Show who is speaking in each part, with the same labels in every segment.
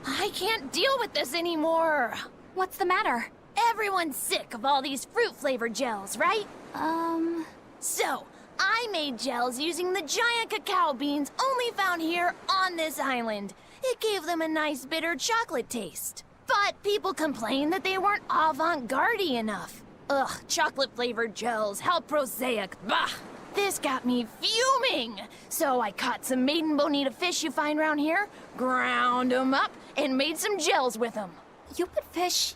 Speaker 1: I can't deal with this anymore.
Speaker 2: What's the matter?
Speaker 1: Everyone's sick of all these fruit-flavored gels, right? So, I made gels using the giant cacao beans only found here on this island. It gave them a nice bitter chocolate taste. But people complained that they weren't avant-garde enough. Ugh, chocolate-flavored gels, how prosaic, bah! This got me fuming! So I caught some maiden bonita fish you find around here, ground them up, and made some gels with them.
Speaker 2: You put fish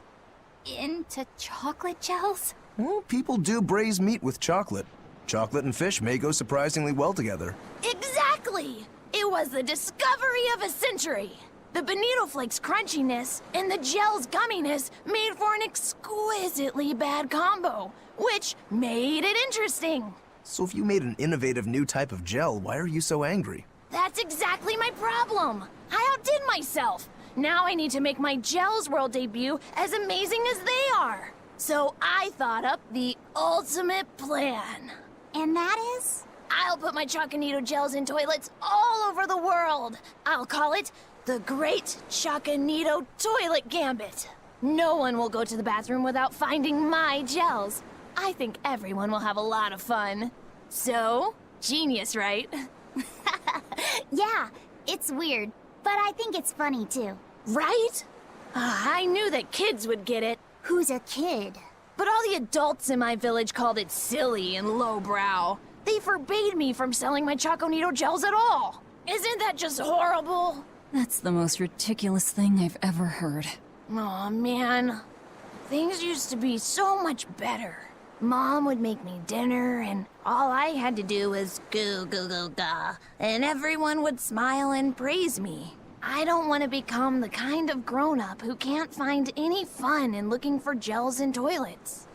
Speaker 2: into chocolate gels?
Speaker 3: Well, people do braise meat with chocolate. Chocolate and fish may go surprisingly well together.
Speaker 1: Exactly! It was the discovery of a century! The bonito flakes crunchiness and the gel's gumminess made for an exquisitely bad combo, which made it interesting.
Speaker 3: So if you made an innovative new type of gel, why are you so angry?
Speaker 1: That's exactly my problem. I outdid myself. Now I need to make my Gels World debut as amazing as they are. So I thought up the ultimate plan.
Speaker 2: And that is?
Speaker 1: I'll put my Choconito gels in toilets all over the world. I'll call it the Great Choconito Toilet Gambit. No one will go to the bathroom without finding my gels. I think everyone will have a lot of fun. So, genius, right?
Speaker 2: Yeah, it's weird, but I think it's funny too.
Speaker 1: Right? I knew that kids would get it.
Speaker 2: Who's a kid?
Speaker 1: But all the adults in my village called it silly and lowbrow. They forbade me from selling my Choconito gels at all. Isn't that just horrible?
Speaker 4: That's the most ridiculous thing I've ever heard.
Speaker 1: Aw, man. Things used to be so much better. Mom would make me dinner, and all I had to do was goo goo goo ga, and everyone would smile and praise me. I don't want to become the kind of grown-up who can't find any fun in looking for gels in toilets.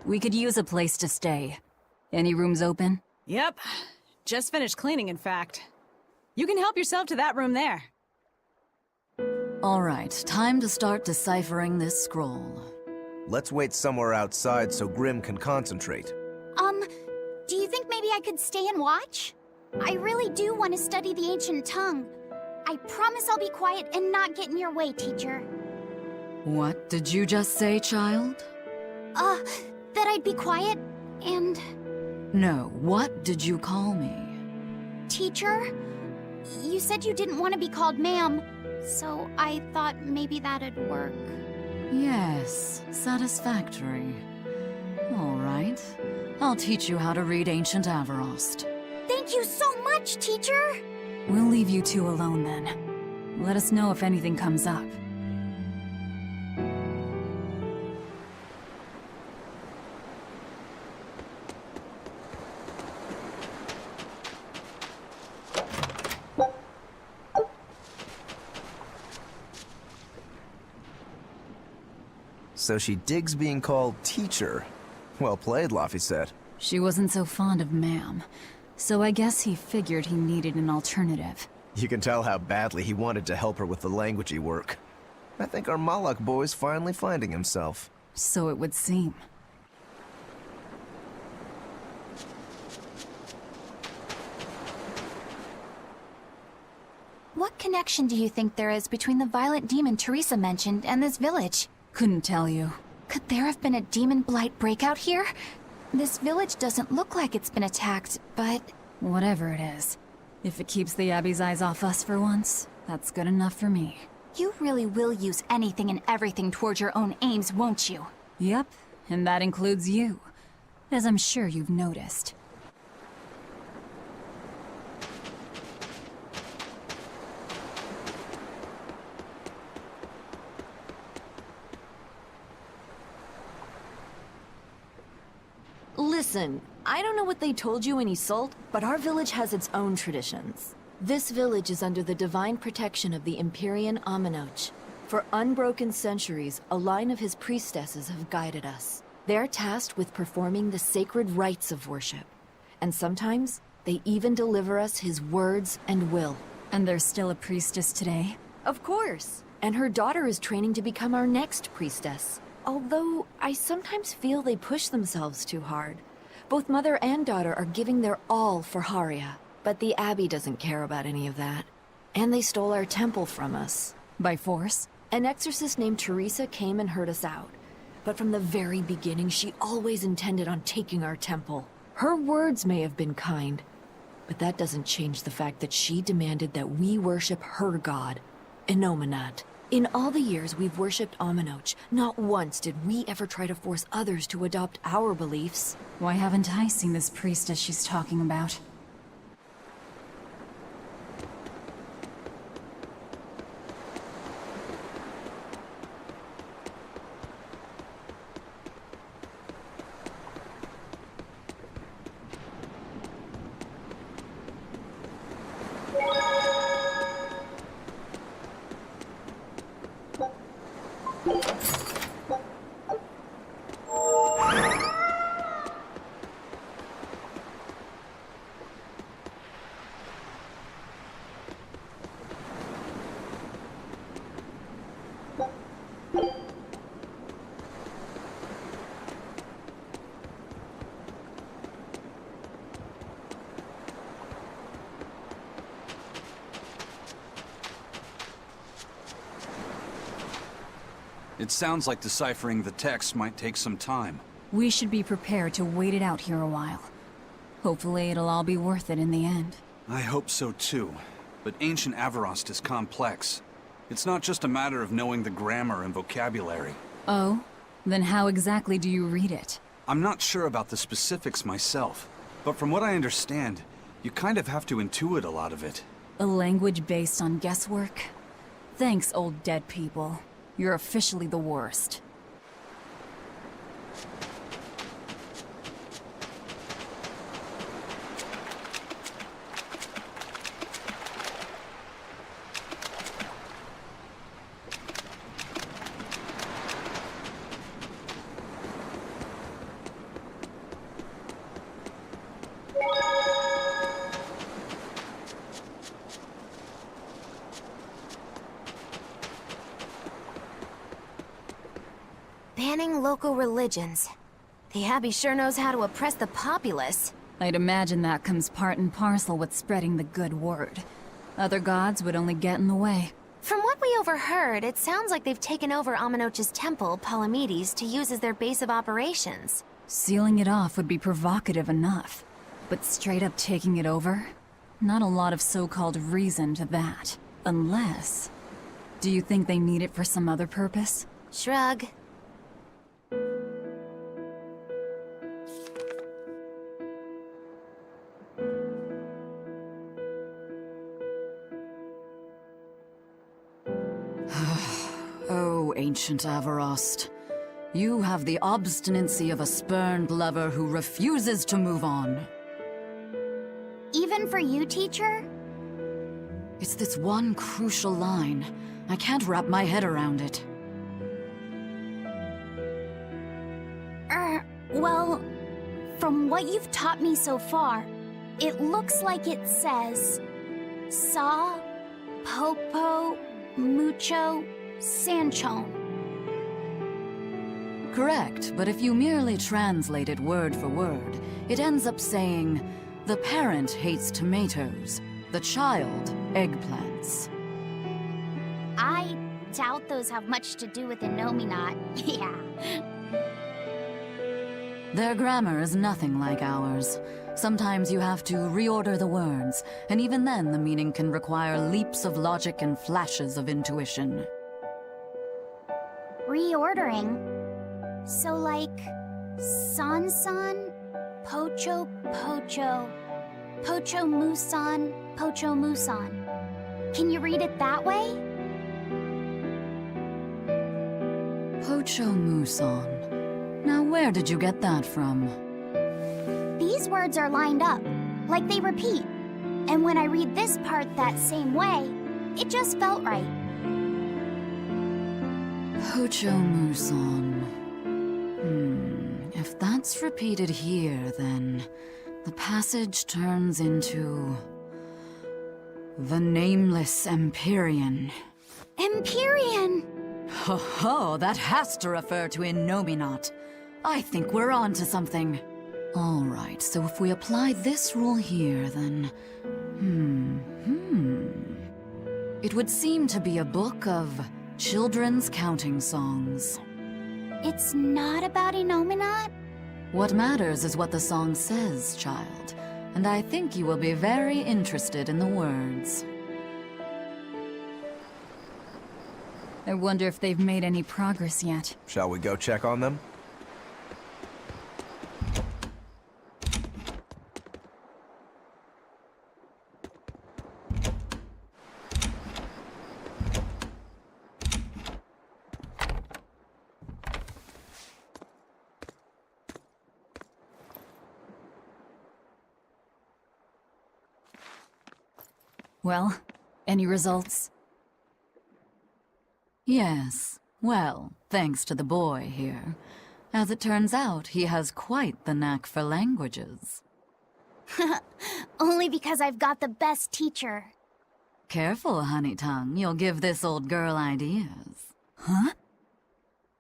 Speaker 4: We could use a place to stay. Any rooms open?
Speaker 5: Yep. Just finished cleaning, in fact. You can help yourself to that room there.
Speaker 4: Alright, time to start deciphering this scroll.
Speaker 3: Let's wait somewhere outside so Grim can concentrate.
Speaker 2: Do you think maybe I could stay and watch? I really do want to study the ancient tongue. I promise I'll be quiet and not get in your way, teacher.
Speaker 4: What did you just say, child?
Speaker 2: That I'd be quiet and...
Speaker 4: No, what did you call me?
Speaker 2: Teacher? You said you didn't want to be called ma'am, so I thought maybe that'd work.
Speaker 4: Yes, satisfactory. Alright, I'll teach you how to read Ancient Avarost.
Speaker 2: Thank you so much, teacher!
Speaker 4: We'll leave you two alone then. Let us know if anything comes up.
Speaker 3: So she digs being called teacher. Well played, Laphicet.
Speaker 4: She wasn't so fond of ma'am, so I guess he figured he needed an alternative.
Speaker 3: You can tell how badly he wanted to help her with the languagey work. I think our Malak boy's finally finding himself.
Speaker 4: So it would seem.
Speaker 2: What connection do you think there is between the violent demon Teresa mentioned and this village?
Speaker 4: Couldn't tell you.
Speaker 2: Could there have been a demon blight breakout here? This village doesn't look like it's been attacked, but...
Speaker 4: Whatever it is. If it keeps the Abbey's eyes off us for once, that's good enough for me.
Speaker 2: You really will use anything and everything toward your own aims, won't you?
Speaker 4: Yep, and that includes you, as I'm sure you've noticed.
Speaker 6: Listen, I don't know what they told you in Isolde, but our village has its own traditions. This village is under the divine protection of the Empyrean Aminoch. For unbroken centuries, a line of his priestesses have guided us. They're tasked with performing the sacred rites of worship. And sometimes, they even deliver us his words and will.
Speaker 4: And there's still a priestess today?
Speaker 6: Of course. And her daughter is training to become our next priestess. Although, I sometimes feel they push themselves too hard. Both mother and daughter are giving their all for Haria. But the Abbey doesn't care about any of that. And they stole our temple from us.
Speaker 4: By force?
Speaker 6: An exorcist named Teresa came and heard us out. But from the very beginning, she always intended on taking our temple. Her words may have been kind, but that doesn't change the fact that she demanded that we worship her god, Innominat. In all the years we've worshipped Aminoch, not once did we ever try to force others to adopt our beliefs.
Speaker 4: Why haven't I seen this priestess she's talking about?
Speaker 7: It sounds like deciphering the text might take some time.
Speaker 4: We should be prepared to wait it out here a while. Hopefully it'll all be worth it in the end.
Speaker 7: I hope so too. But ancient Avarost is complex. It's not just a matter of knowing the grammar and vocabulary.
Speaker 4: Oh? Then how exactly do you read it?
Speaker 7: I'm not sure about the specifics myself, but from what I understand, you kind of have to intuit a lot of it.
Speaker 4: A language based on guesswork? Thanks, old dead people. You're officially the worst.
Speaker 1: Banning local religions. The Abbey sure knows how to oppress the populace.
Speaker 4: I'd imagine that comes part and parcel with spreading the good word. Other gods would only get in the way.
Speaker 1: From what we overheard, it sounds like they've taken over Aminoch's temple, Palamedes, to use as their base of operations.
Speaker 4: Sealing it off would be provocative enough. But straight up taking it over? Not a lot of so-called reason to that. Unless... Do you think they need it for some other purpose?
Speaker 1: Shrug.
Speaker 8: Oh, ancient Avarost. You have the obstinacy of a spurned lover who refuses to move on.
Speaker 2: Even for you, teacher?
Speaker 8: It's this one crucial line. I can't wrap my head around it.
Speaker 2: Well, from what you've taught me so far, it looks like it says... Sa, Popo, Mucho, Sanchon.
Speaker 8: Correct, but if you merely translate it word for word, it ends up saying, the parent hates tomatoes, the child eggplants.
Speaker 2: I doubt those have much to do with Innominat. Yeah.
Speaker 8: Their grammar is nothing like ours. Sometimes you have to reorder the words, and even then the meaning can require leaps of logic and flashes of intuition.
Speaker 2: Reordering? So like, San-san, Pocho Pocho, Pocho Musan, Pocho Musan. Can you read it that way?
Speaker 8: Pocho Muson. Now where did you get that from?
Speaker 2: These words are lined up, like they repeat. And when I read this part that same way, it just felt right.
Speaker 8: Pocho Muson. If that's repeated here, then the passage turns into the Nameless Empyrean.
Speaker 2: Empyrean!
Speaker 8: Ho ho, that has to refer to Innominat. I think we're on to something. All right, so if we apply this rule here, then... It would seem to be a book of children's counting songs.
Speaker 2: It's not about Innominat?
Speaker 8: What matters is what the song says, child. And I think you will be very interested in the words.
Speaker 4: I wonder if they've made any progress yet.
Speaker 3: Shall we go check on them?
Speaker 4: Well, any results?
Speaker 8: Yes, well, thanks to the boy here. As it turns out, he has quite the knack for languages.
Speaker 2: Only because I've got the best teacher.
Speaker 8: Careful, honey tongue, you'll give this old girl ideas.
Speaker 4: Huh?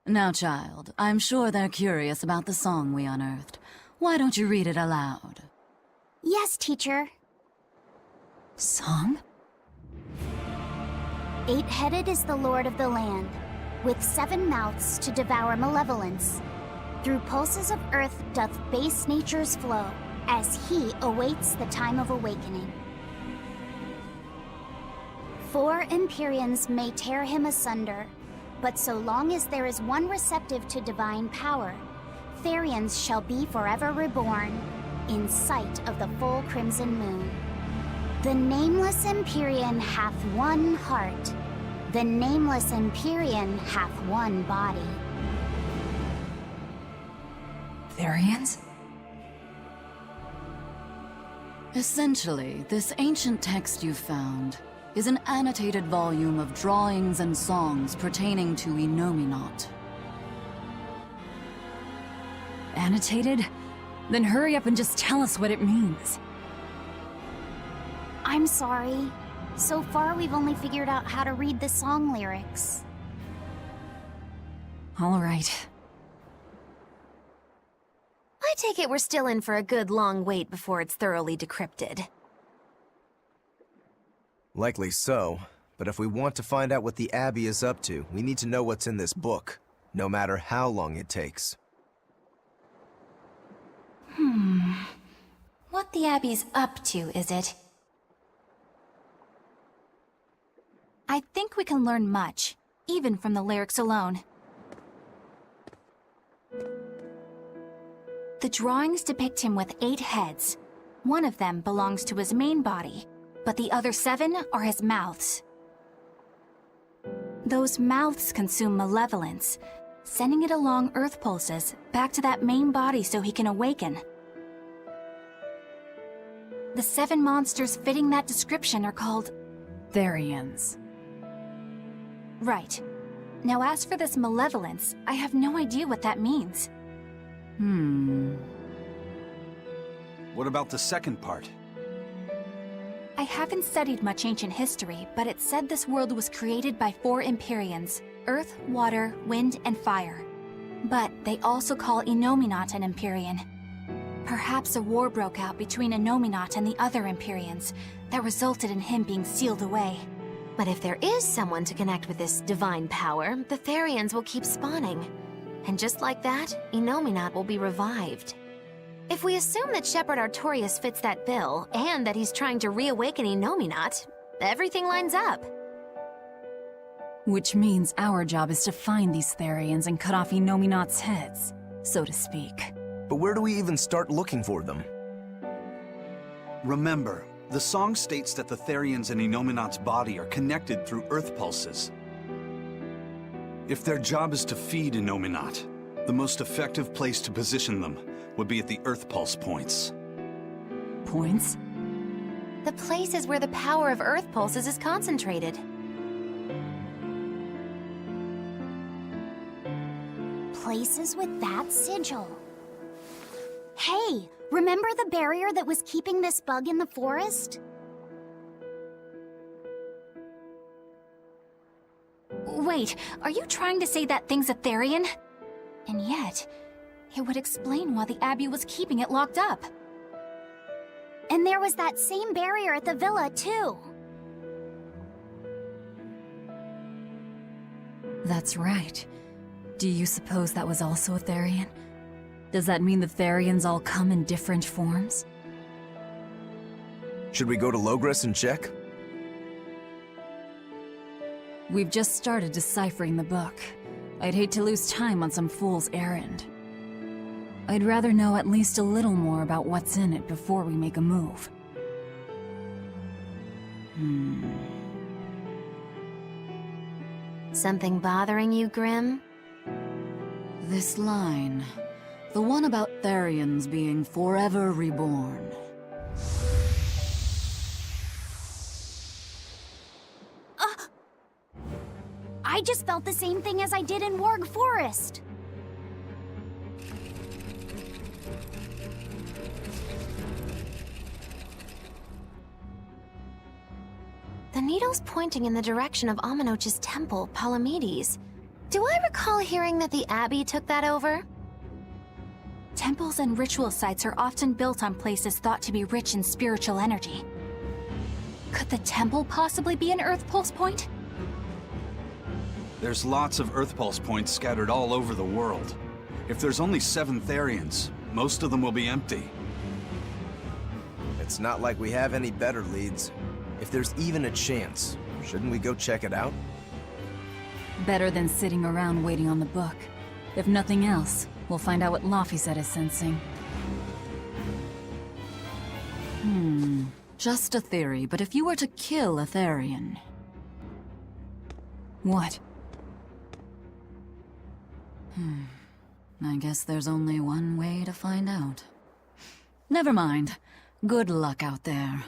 Speaker 8: Now, child, I'm sure they're curious about the song we unearthed. Why don't you read it aloud?
Speaker 2: Yes, teacher.
Speaker 4: Song?
Speaker 2: 8-headed is the lord of the land, with 7 mouths to devour malevolence. Through pulses of earth doth base nature's flow, as he awaits the time of awakening. 4 Empyreans may tear him asunder, but so long as there is one receptive to divine power, Therians shall be forever reborn, in sight of the full crimson moon. The Nameless Empyrean hath one heart. The Nameless Empyrean hath one body.
Speaker 4: Therians?
Speaker 8: Essentially, this ancient text you found is an annotated volume of drawings and songs pertaining to Innominat.
Speaker 4: Annotated? Then hurry up and just tell us what it means.
Speaker 2: I'm sorry. So far, we've only figured out how to read the song lyrics.
Speaker 4: All right.
Speaker 1: I take it we're still in for a good long wait before it's thoroughly decrypted.
Speaker 3: Likely so, but if we want to find out what the Abbey is up to, we need to know what's in this book, no matter how long it takes.
Speaker 1: What the Abbey's up to, is it?
Speaker 2: I think we can learn much, even from the lyrics alone. The drawings depict him with 8 heads. One of them belongs to his main body, but the other 7 are his mouths. Those mouths consume malevolence, sending it along earth pulses back to that main body so he can awaken. The 7 monsters fitting that description are called
Speaker 4: Therians.
Speaker 2: Right. Now as for this malevolence, I have no idea what that means.
Speaker 7: What about the second part?
Speaker 2: I haven't studied much ancient history, but it said this world was created by 4 Empyreans: Earth, Water, Wind, and Fire. But they also call Innominat an Empyrean. Perhaps a war broke out between Innominat and the other Empyreans that resulted in him being sealed away.
Speaker 1: But if there is someone to connect with this divine power, the Therians will keep spawning. And just like that, Innominat will be revived. If we assume that Shepherd Artorius fits that bill, and that he's trying to reawaken Innominat, everything lines up.
Speaker 4: Which means our job is to find these Therians and cut off Innominat's heads, so to speak.
Speaker 3: But where do we even start looking for them?
Speaker 7: Remember, the song states that the Therians in Innominat's body are connected through earth pulses. If their job is to feed Innominat, the most effective place to position them would be at the earth pulse points.
Speaker 4: Points?
Speaker 1: The places where the power of Earth pulses is concentrated.
Speaker 2: Places with that sigil. Hey, remember the barrier that was keeping this bug in the forest? Wait, are you trying to say that thing's a Therian? And yet, it would explain why the Abbey was keeping it locked up. And there was that same barrier at the villa, too.
Speaker 4: That's right. Do you suppose that was also a Therian? Does that mean the Therians all come in different forms?
Speaker 3: Should we go to Logres and check?
Speaker 4: We've just started deciphering the book. I'd hate to lose time on some fool's errand. I'd rather know at least a little more about what's in it before we make a move.
Speaker 1: Something bothering you, Grim?
Speaker 8: This line. The one about Therians being forever reborn.
Speaker 2: I just felt the same thing as I did in Warg Forest.
Speaker 1: The needle's pointing in the direction of Aminoch's temple, Palamedes. Do I recall hearing that the Abbey took that over?
Speaker 2: Temples and ritual sites are often built on places thought to be rich in spiritual energy. Could the temple possibly be an Earth Pulse point?
Speaker 7: There's lots of earth pulse points scattered all over the world. If there's only 7 Therians, most of them will be empty.
Speaker 3: It's not like we have any better leads. If there's even a chance, shouldn't we go check it out?
Speaker 4: Better than sitting around waiting on the book. If nothing else, we'll find out what Laphicet is sensing.
Speaker 8: Just a theory, but if you were to kill a Therian...
Speaker 4: What?
Speaker 8: I guess there's only one way to find out. Never mind. Good luck out there.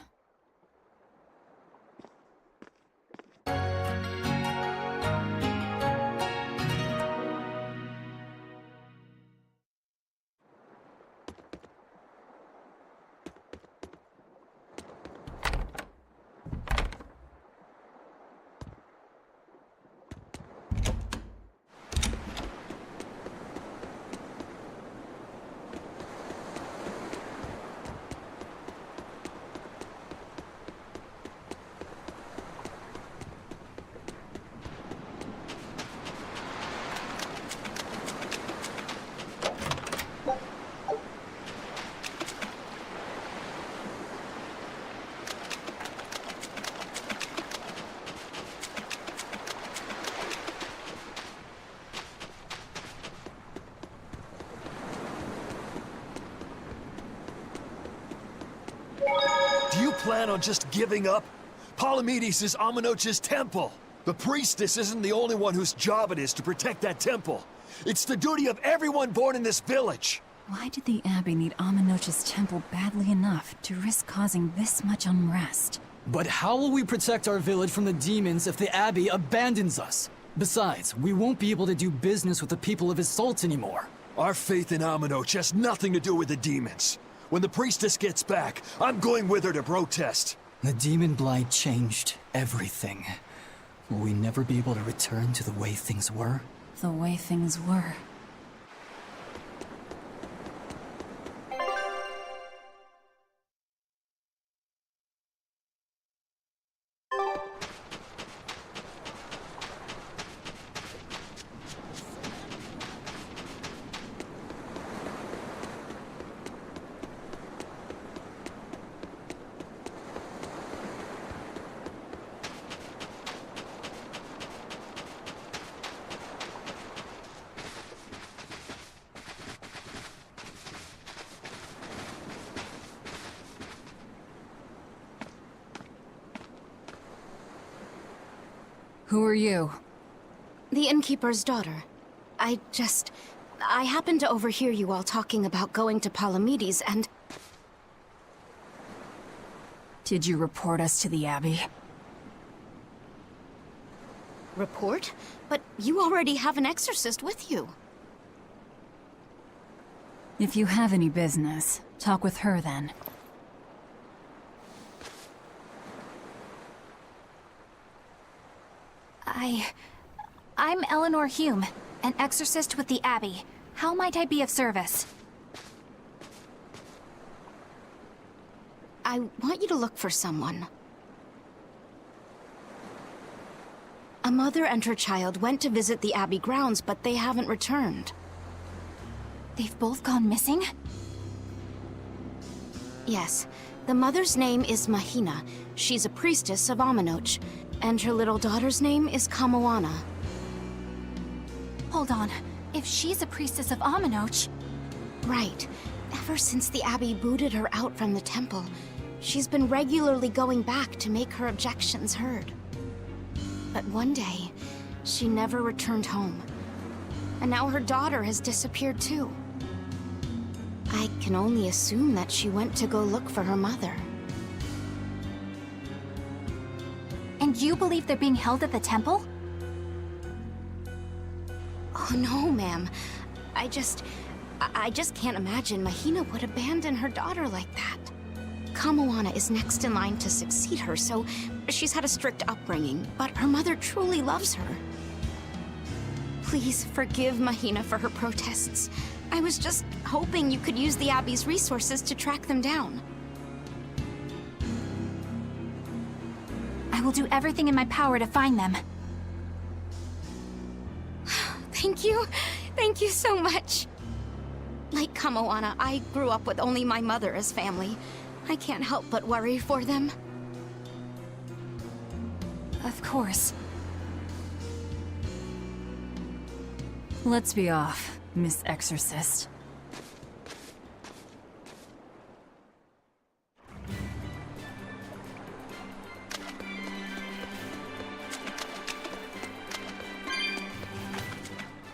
Speaker 9: Do you plan on just giving up? Palamedes is Aminoch's temple. The priestess isn't the only one whose job it is to protect that temple. It's the duty of everyone born in this village.
Speaker 4: Why did the Abbey need Aminoch's temple badly enough to risk causing this much unrest?
Speaker 10: But how will we protect our village from the demons if the Abbey abandons us? Besides, we won't be able to do business with the people of Assault anymore.
Speaker 9: Our faith in Aminoch has nothing to do with the demons. When the priestess gets back, I'm going with her to protest.
Speaker 10: The demon blight changed everything. Will we never be able to return to the way things were?
Speaker 4: The way things were. Who are you?
Speaker 2: The innkeeper's daughter. I happened to overhear you all talking about going to Palamedes, and...
Speaker 4: Did you report us to the Abbey?
Speaker 2: Report? But you already have an exorcist with you.
Speaker 4: If you have any business, talk with her then.
Speaker 2: I'm Eleanor Hume, an exorcist with the Abbey. How might I be of service? I want you to look for someone. A mother and her child went to visit the Abbey grounds, but they haven't returned. They've both gone missing? Yes. The mother's name is Mahina. She's a priestess of Aminoch. And her little daughter's name is Kamoana. Hold on. If she's a priestess of Aminoch... Right. Ever since the Abbey booted her out from the temple, she's been regularly going back to make her objections heard. But one day, she never returned home. And now her daughter has disappeared too. I can only assume that she went to go look for her mother. And you believe they're being held at the temple? Oh no, ma'am. I just can't imagine Mahina would abandon her daughter like that. Kamoana is next in line to succeed her, so she's had a strict upbringing, but her mother truly loves her. Please forgive Mahina for her protests. I was just hoping you could use the Abbey's resources to track them down. I will do everything in my power to find them. Thank you. Thank you so much. Like Kamoana, I grew up with only my mother as family. I can't help but worry for them. Of course.
Speaker 4: Let's be off, Miss Exorcist.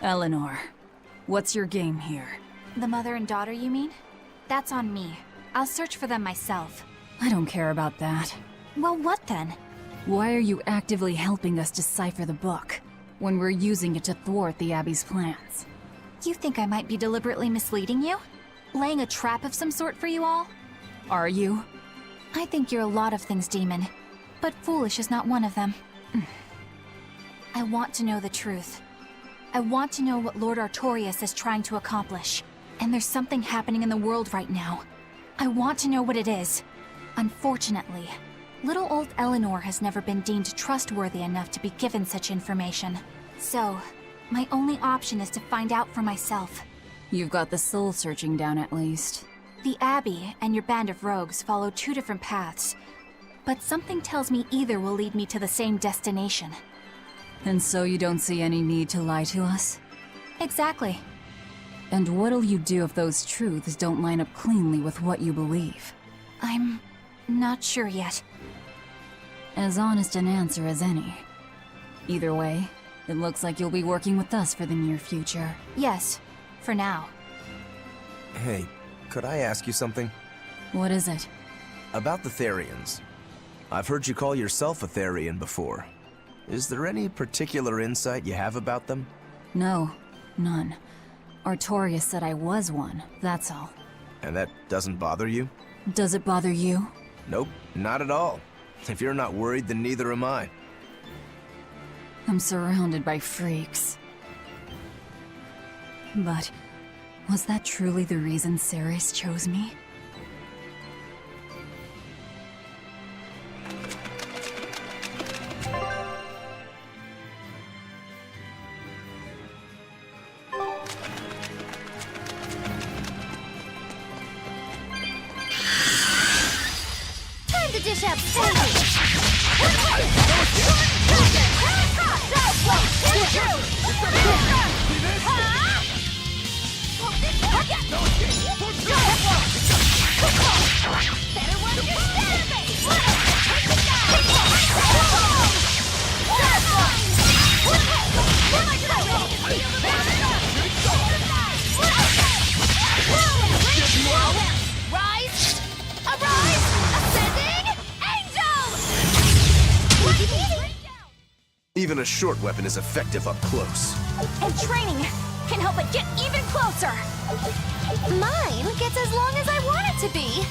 Speaker 4: Eleanor, what's your game here?
Speaker 2: The mother and daughter, you mean? That's on me. I'll search for them myself.
Speaker 4: I don't care about that.
Speaker 2: Well, what then?
Speaker 4: Why are you actively helping us decipher the book, when we're using it to thwart the Abbey's plans?
Speaker 2: You think I might be deliberately misleading you? Laying a trap of some sort for you all?
Speaker 4: Are you?
Speaker 2: I think you're a lot of things, Demon. But foolish is not one of them. I want to know the truth. I want to know what Lord Artorias is trying to accomplish. And there's something happening in the world right now. I want to know what it is. Unfortunately, little old Eleanor has never been deemed trustworthy enough to be given such information. So, my only option is to find out for myself.
Speaker 4: You've got the soul searching down at least.
Speaker 2: The Abbey and your band of rogues follow two different paths. But something tells me either will lead me to the same destination.
Speaker 4: And so you don't see any need to lie to us?
Speaker 2: Exactly.
Speaker 4: And what'll you do if those truths don't line up cleanly with what you believe?
Speaker 2: I'm not sure yet.
Speaker 4: As honest an answer as any. Either way, it looks like you'll be working with us for the near future.
Speaker 2: Yes, for now.
Speaker 3: Hey, could I ask you something?
Speaker 4: What is it?
Speaker 3: About the Therians. I've heard you call yourself a Therian before. Is there any particular insight you have about them?
Speaker 4: No, none. Artorias said I was one, that's all.
Speaker 3: And that doesn't bother you?
Speaker 4: Does it bother you?
Speaker 3: Nope, not at all. If you're not worried, then neither am I.
Speaker 4: I'm surrounded by freaks. But was that truly the reason Ceres chose me?
Speaker 1: Time to dish out savage! Better watch your stairs!
Speaker 3: Even a short weapon is effective up close.
Speaker 2: And training can help it get even closer. Mine gets as long as I want it to be.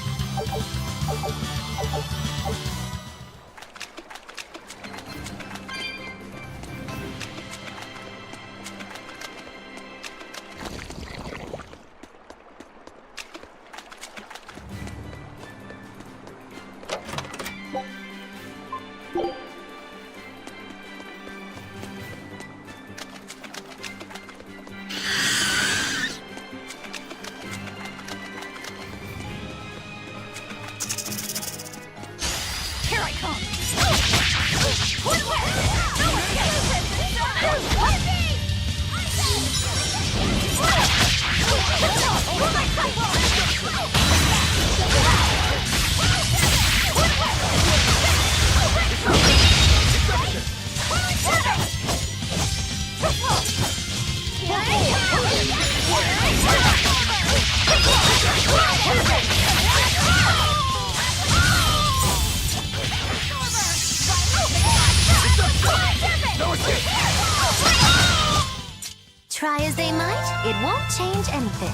Speaker 2: Try as they might, it won't change anything.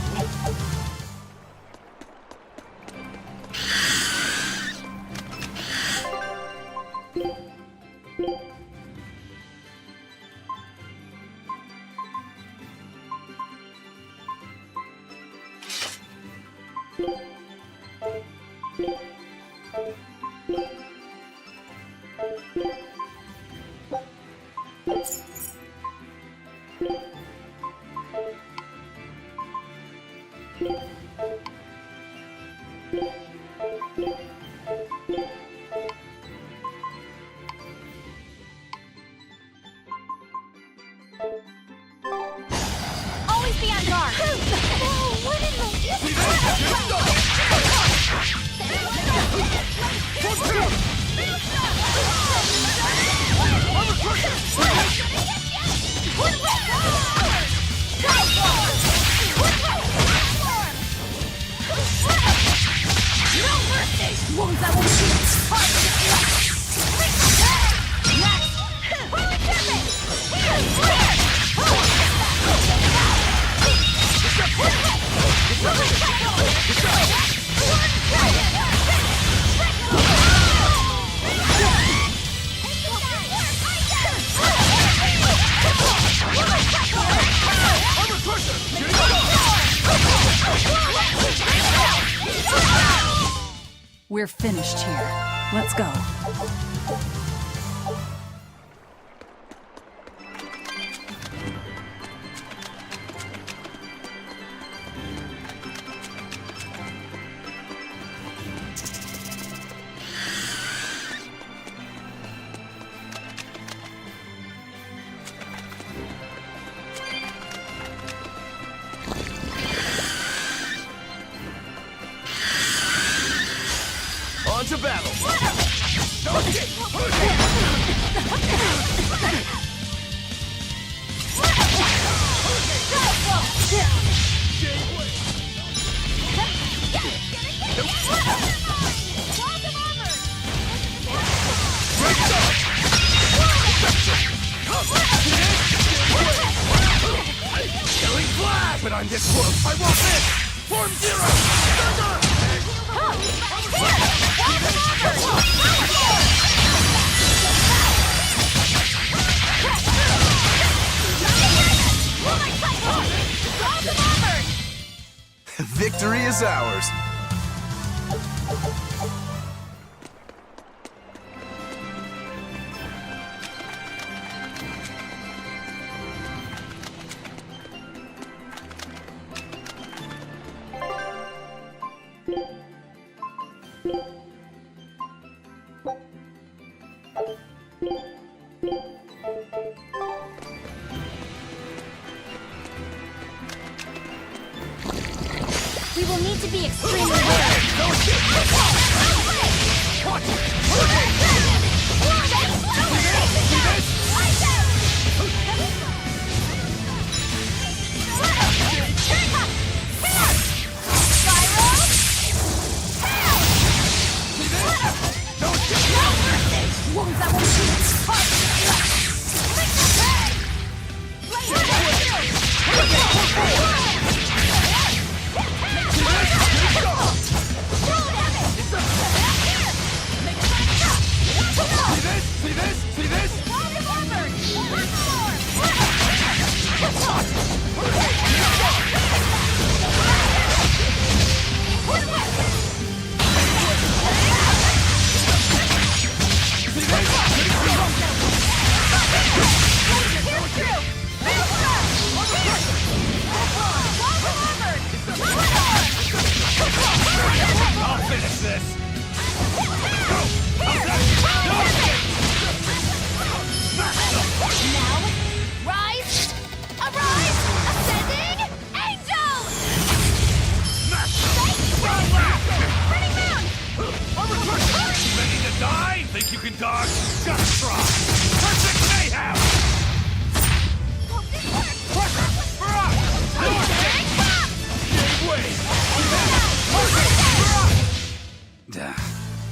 Speaker 2: Always be on guard. What in
Speaker 4: We're finished here. Let's go.
Speaker 3: On to battle! Killing flag! But I'm this close! I won't miss! Form zero! Victory is ours!
Speaker 2: We will need to be extremely wary. Wounds that will shoot.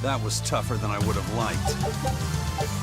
Speaker 7: That was tougher than I would have liked.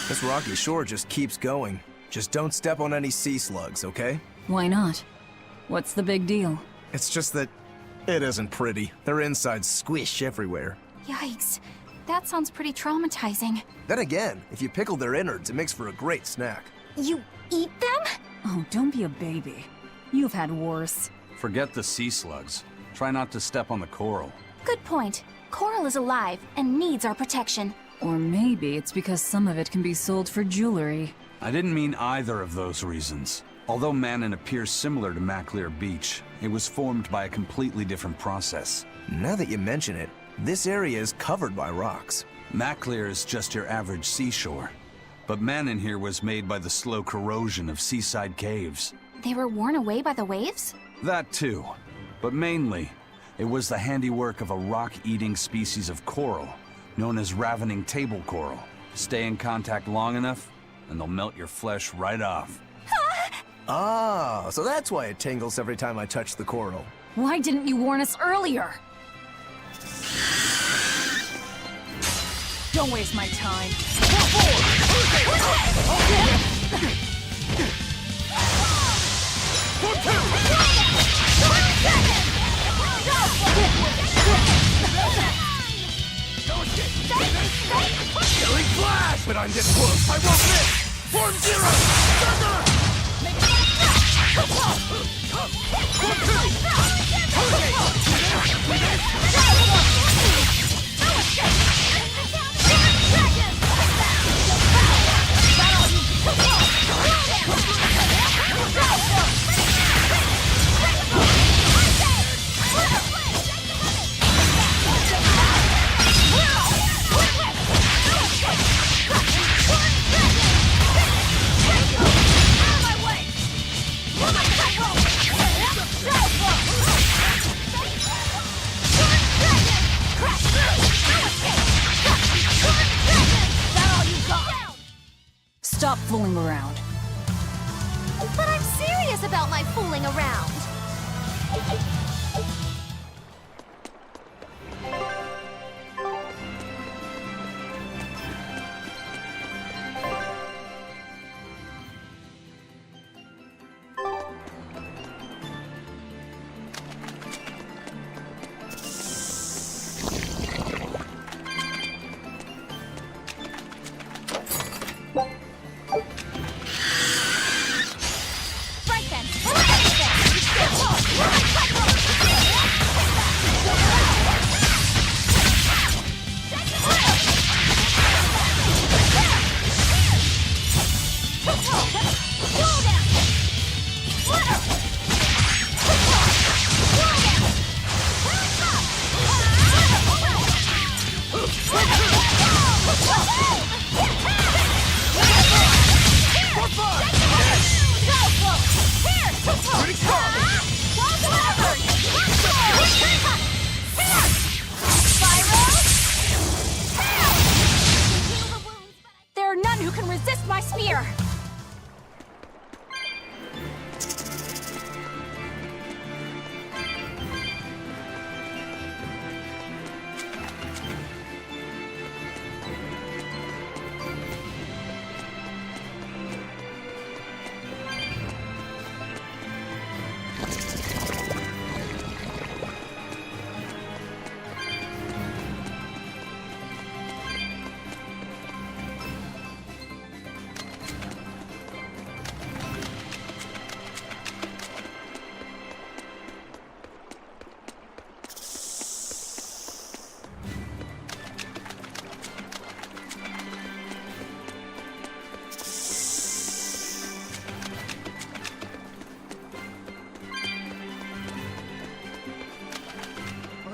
Speaker 3: This rocky shore just keeps going. Just don't step on any sea slugs, okay?
Speaker 4: Why not? What's the big deal?
Speaker 3: It's just that it isn't pretty. Their insides squish everywhere.
Speaker 2: Yikes. That sounds pretty traumatizing.
Speaker 3: Then again, if you pickle their innards, it makes for a great snack.
Speaker 2: You eat them?
Speaker 4: Oh, don't be a baby. You've had worse.
Speaker 7: Forget the sea slugs. Try not to step on the coral.
Speaker 2: Good point. Coral is alive and needs our protection.
Speaker 4: Or maybe it's because some of it can be sold for jewelry.
Speaker 7: I didn't mean either of those reasons. Although Manon appears similar to Maclear Beach, it was formed by a completely different process.
Speaker 3: Now that you mention it, this area is covered by rocks.
Speaker 7: Maclear is just your average seashore. But Manon here was made by the slow corrosion of seaside caves.
Speaker 2: They were worn away by the waves?
Speaker 7: That too. But mainly, it was the handiwork of a rock-eating species of coral, known as ravening table coral. Stay in contact long enough, and they'll melt your flesh right off.
Speaker 3: Ah, so that's why it tingles every time I touch the coral.
Speaker 4: Why didn't you warn us earlier? Don't waste my time.
Speaker 3: Killing flash! But I'm getting close. I won't miss! Form zero! Thunder!
Speaker 4: Stop fooling around.
Speaker 1: But I'm serious about my fooling around. Right then.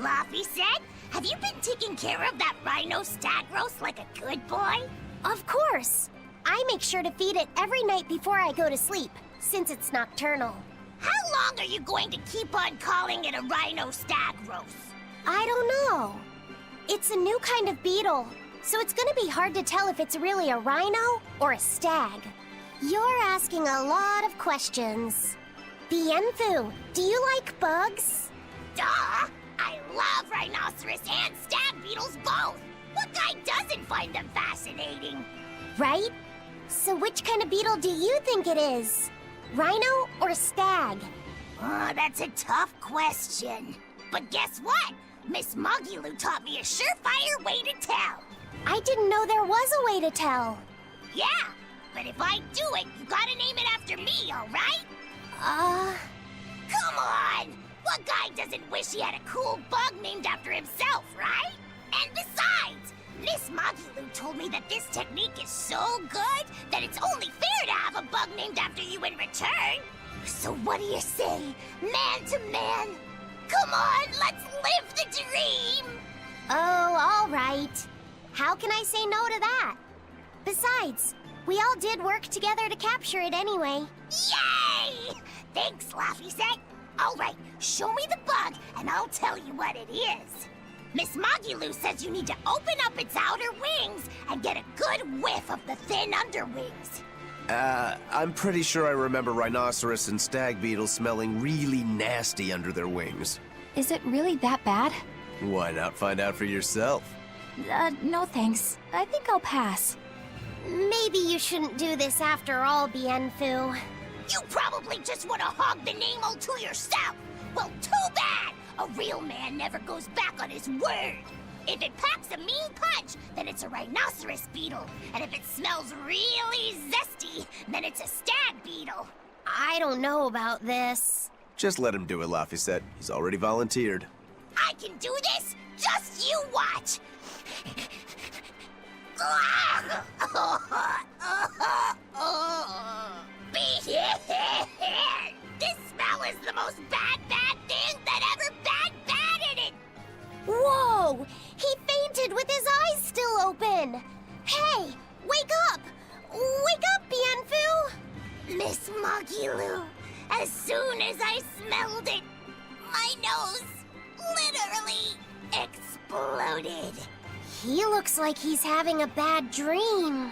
Speaker 11: Laphicet, have you been taking care of that rhino stag roast like a good boy?
Speaker 2: Of course. I make sure to feed it every night before I go to sleep, since it's nocturnal.
Speaker 11: How long are you going to keep on calling it a rhino stag roast?
Speaker 2: I don't know. It's a new kind of beetle, so it's gonna be hard to tell if it's really a rhino or a stag. You're asking a lot of questions. Bienfu, do you like bugs?
Speaker 11: Duh! I love rhinoceros and stag beetles both! What guy doesn't find them fascinating?
Speaker 2: Right? So which kind of beetle do you think it is? Rhino or stag?
Speaker 11: Oh, that's a tough question. But guess what? Miss Muggy taught me a surefire way to tell.
Speaker 2: I didn't know there was a way to tell.
Speaker 11: Yeah, but if I do it, you gotta name it after me, alright? Come on! What guy doesn't wish he had a cool bug named after himself, right? And besides, Miss Muggy told me that this technique is so good that it's only fair to have a bug named after you in return. So what do you say, man to man? Come on, let's live the dream!
Speaker 2: Oh, all right. How can I say no to that? Besides, we all did work together to capture it anyway.
Speaker 11: Yay! Thanks, Laphicet. All right, show me the bug, and I'll tell you what it is. Miss Muggy says you need to open up its outer wings and get a good whiff of the thin underwings.
Speaker 3: I'm pretty sure I remember rhinoceros and stag beetles smelling really nasty under their wings.
Speaker 2: Is it really that bad?
Speaker 3: Why not find out for yourself?
Speaker 2: No thanks. I think I'll pass. Maybe you shouldn't do this after all, Bienfu.
Speaker 11: You probably just want to hog the name all to yourself. Well, too bad! A real man never goes back on his word. If it packs a mean punch, then it's a rhinoceros beetle. And if it smells really zesty, then it's a stag beetle.
Speaker 2: I don't know about this.
Speaker 3: Just let him do it, Laphicet. He's already volunteered.
Speaker 11: I can do this? Just you watch! This smell is the most bad thing that ever bad it!
Speaker 2: Whoa! He fainted with his eyes still open! Hey! Wake up! Wake up, Bienfu!
Speaker 11: Miss Muggy, as soon as I smelled it, my nose literally exploded.
Speaker 2: He looks like he's having a bad dream.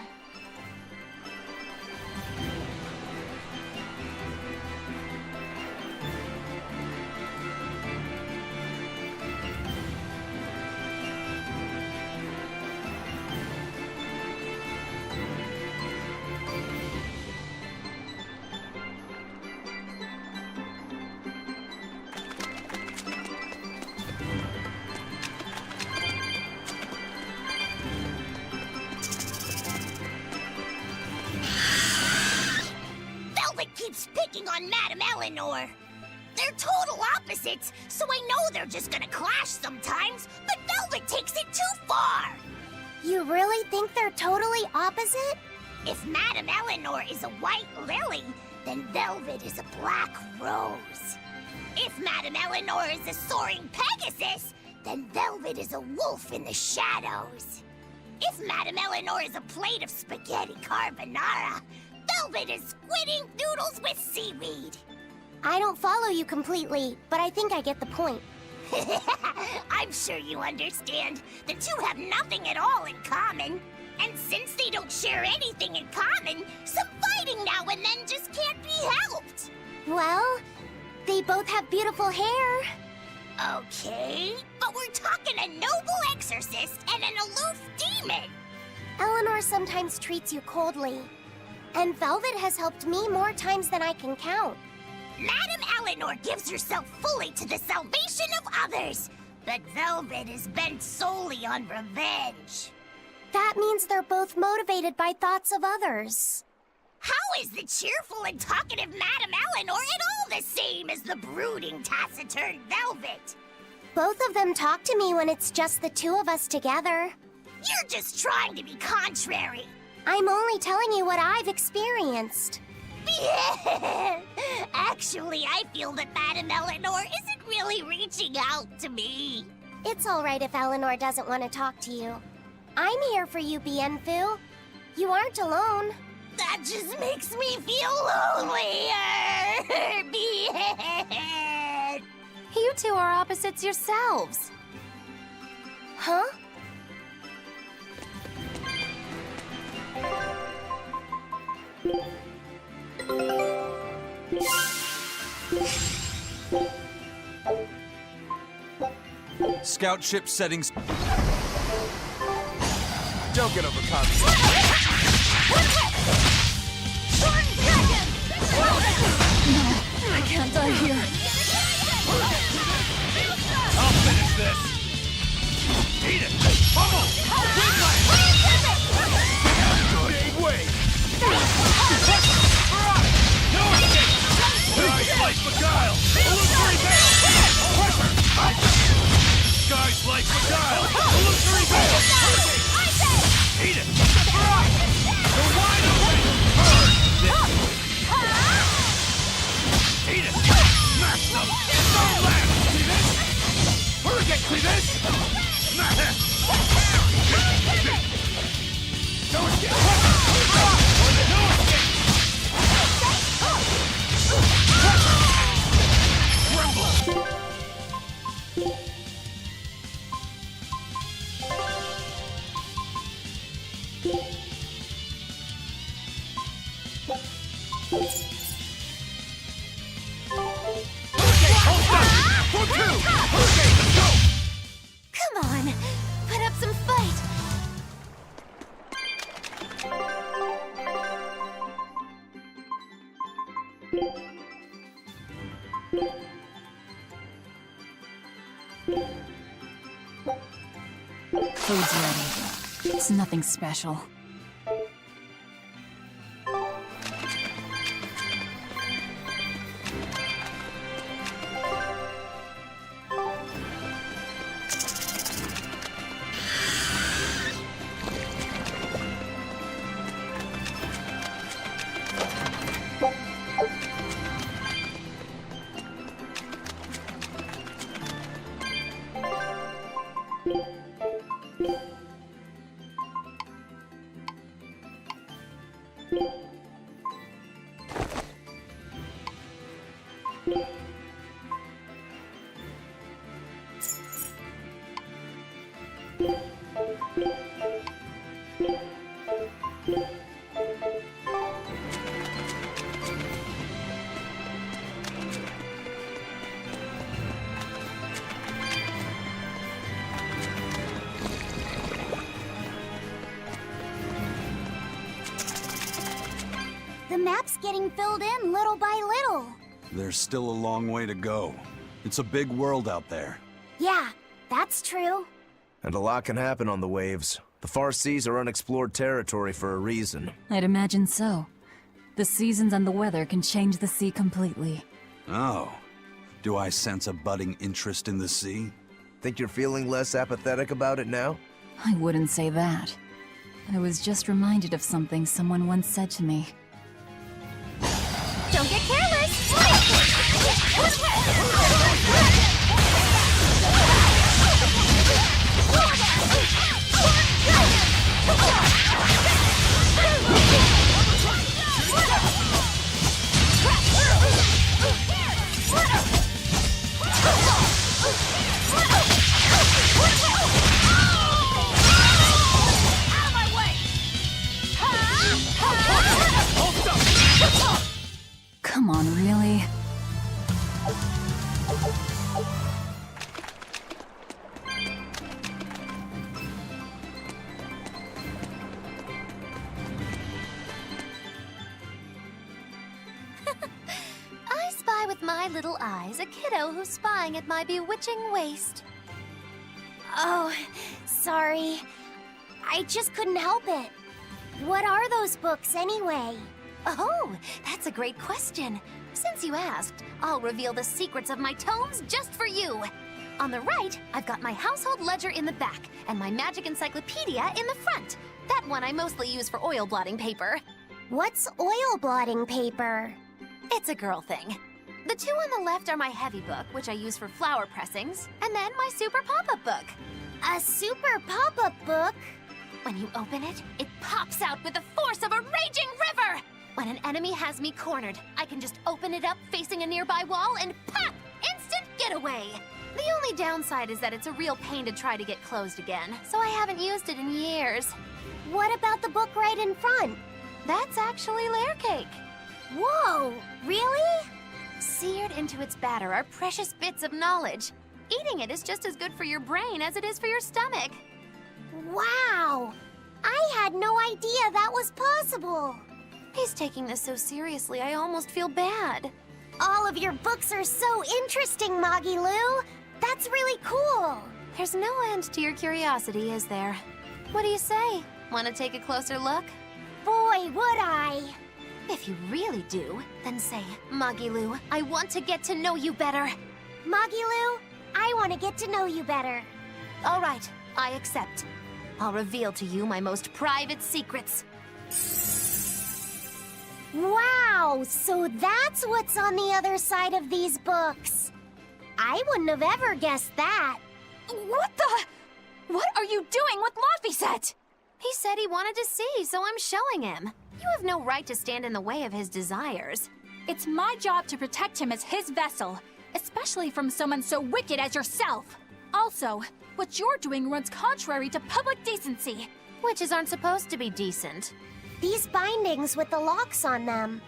Speaker 11: Keeps picking on Madame Eleanor. They're total opposites, so I know they're just gonna clash sometimes, but Velvet takes it too far!
Speaker 2: You really think they're totally opposite?
Speaker 11: If Madame Eleanor is a white lily, then Velvet is a black rose. If Madame Eleanor is a soaring Pegasus, then Velvet is a wolf in the shadows. If Madame Eleanor is a plate of spaghetti carbonara, Velvet is squidding noodles with seaweed.
Speaker 2: I don't follow you completely, but I think I get the point.
Speaker 11: I'm sure you understand. The two have nothing at all in common. And since they don't share anything in common, some fighting now and then just can't be helped.
Speaker 2: Well, they both have beautiful hair.
Speaker 11: Okay, but we're talking a noble exorcist and an aloof demon.
Speaker 2: Eleanor sometimes treats you coldly. And Velvet has helped me more times than I can count.
Speaker 11: Madame Eleanor gives herself fully to the salvation of others, but Velvet is bent solely on revenge.
Speaker 2: That means they're both motivated by thoughts of others.
Speaker 11: How is the cheerful and talkative Madame Eleanor at all the same as the brooding, taciturn Velvet?
Speaker 2: Both of them talk to me when it's just the two of us together.
Speaker 11: You're just trying to be contrary.
Speaker 2: I'm only telling you what I've experienced.
Speaker 11: Actually, I feel that Madame Eleanor isn't really reaching out to me. It's alright if Eleanor doesn't want to talk to you. I'm here for you, Bienfu. You aren't alone. That just makes me feel lonelier! Bien!
Speaker 2: You two are opposites yourselves.
Speaker 11: Huh?
Speaker 7: Scout ship settings.
Speaker 3: Don't get overcome.
Speaker 4: I can't die here.
Speaker 9: I'll finish this! Eat it! Pummel! Big wave! No escape! Sky's light beguile! Illusory veil! Sky's light beguile! Illusory veil! Eat it! You're wide open! Eat it! Smash them! Don't land! See this? Hurricane, see this? Smash it! Don't escape! No escape! Tremble!
Speaker 2: Come on, put up some fight.
Speaker 4: Food's ready. It's nothing special.
Speaker 2: The map's getting filled in little by little.
Speaker 7: There's still a long way to go. It's a big world out there.
Speaker 2: Yeah, that's true.
Speaker 3: And a lot can happen on the waves. The far seas are unexplored territory for a reason.
Speaker 4: I'd imagine so. The seasons and the weather can change the sea completely.
Speaker 7: Oh. Do I sense a budding interest in the sea?
Speaker 3: Think you're feeling less apathetic about it now?
Speaker 4: I wouldn't say that. I was just reminded of something someone once said to me.
Speaker 2: Don't get careless!
Speaker 4: Come on, really?
Speaker 2: I spy with my little eyes a kiddo who's spying at my bewitching waist. Oh, sorry. I just couldn't help it. What are those books anyway?
Speaker 1: Oh, that's a great question. Since you asked, I'll reveal the secrets of my tomes just for you. On the right, I've got my household ledger in the back, and my magic encyclopedia in the front. That one I mostly use for oil blotting paper.
Speaker 11: What's oil blotting paper?
Speaker 1: It's a girl thing. The two on the left are my heavy book, which I use for flower pressings, and then my super pop-up book.
Speaker 11: A super pop-up book?
Speaker 1: When you open it, it pops out with the force of a raging river! When an enemy has me cornered, I can just open it up facing a nearby wall and pop! Instant getaway! The only downside is that it's a real pain to try to get closed again, so I haven't used it in years.
Speaker 11: What about the book right in front?
Speaker 1: That's actually layer cake.
Speaker 11: Whoa, really?
Speaker 1: Seared into its batter are precious bits of knowledge. Eating it is just as good for your brain as it is for your stomach.
Speaker 11: Wow! I had no idea that was possible.
Speaker 1: He's taking this so seriously, I almost feel bad.
Speaker 11: All of your books are so interesting, Magilu. That's really cool.
Speaker 1: There's no end to your curiosity, is there? What do you say? Want to take a closer look?
Speaker 11: Boy, would I.
Speaker 1: If you really do, then say, Magilu, I want to get to know you better.
Speaker 11: Magilu, I want to get to know you better.
Speaker 1: All right, I accept. I'll reveal to you my most private secrets.
Speaker 11: Wow, so that's what's on the other side of these books. I wouldn't have ever guessed that.
Speaker 2: What the? What are you doing with Laphicet?
Speaker 1: He said he wanted to see, so I'm showing him. You have no right to stand in the way of his desires.
Speaker 2: It's my job to protect him as his vessel, especially from someone so wicked as yourself. Also, what you're doing runs contrary to public decency.
Speaker 1: Witches aren't supposed to be decent.
Speaker 11: These bindings with the locks on them.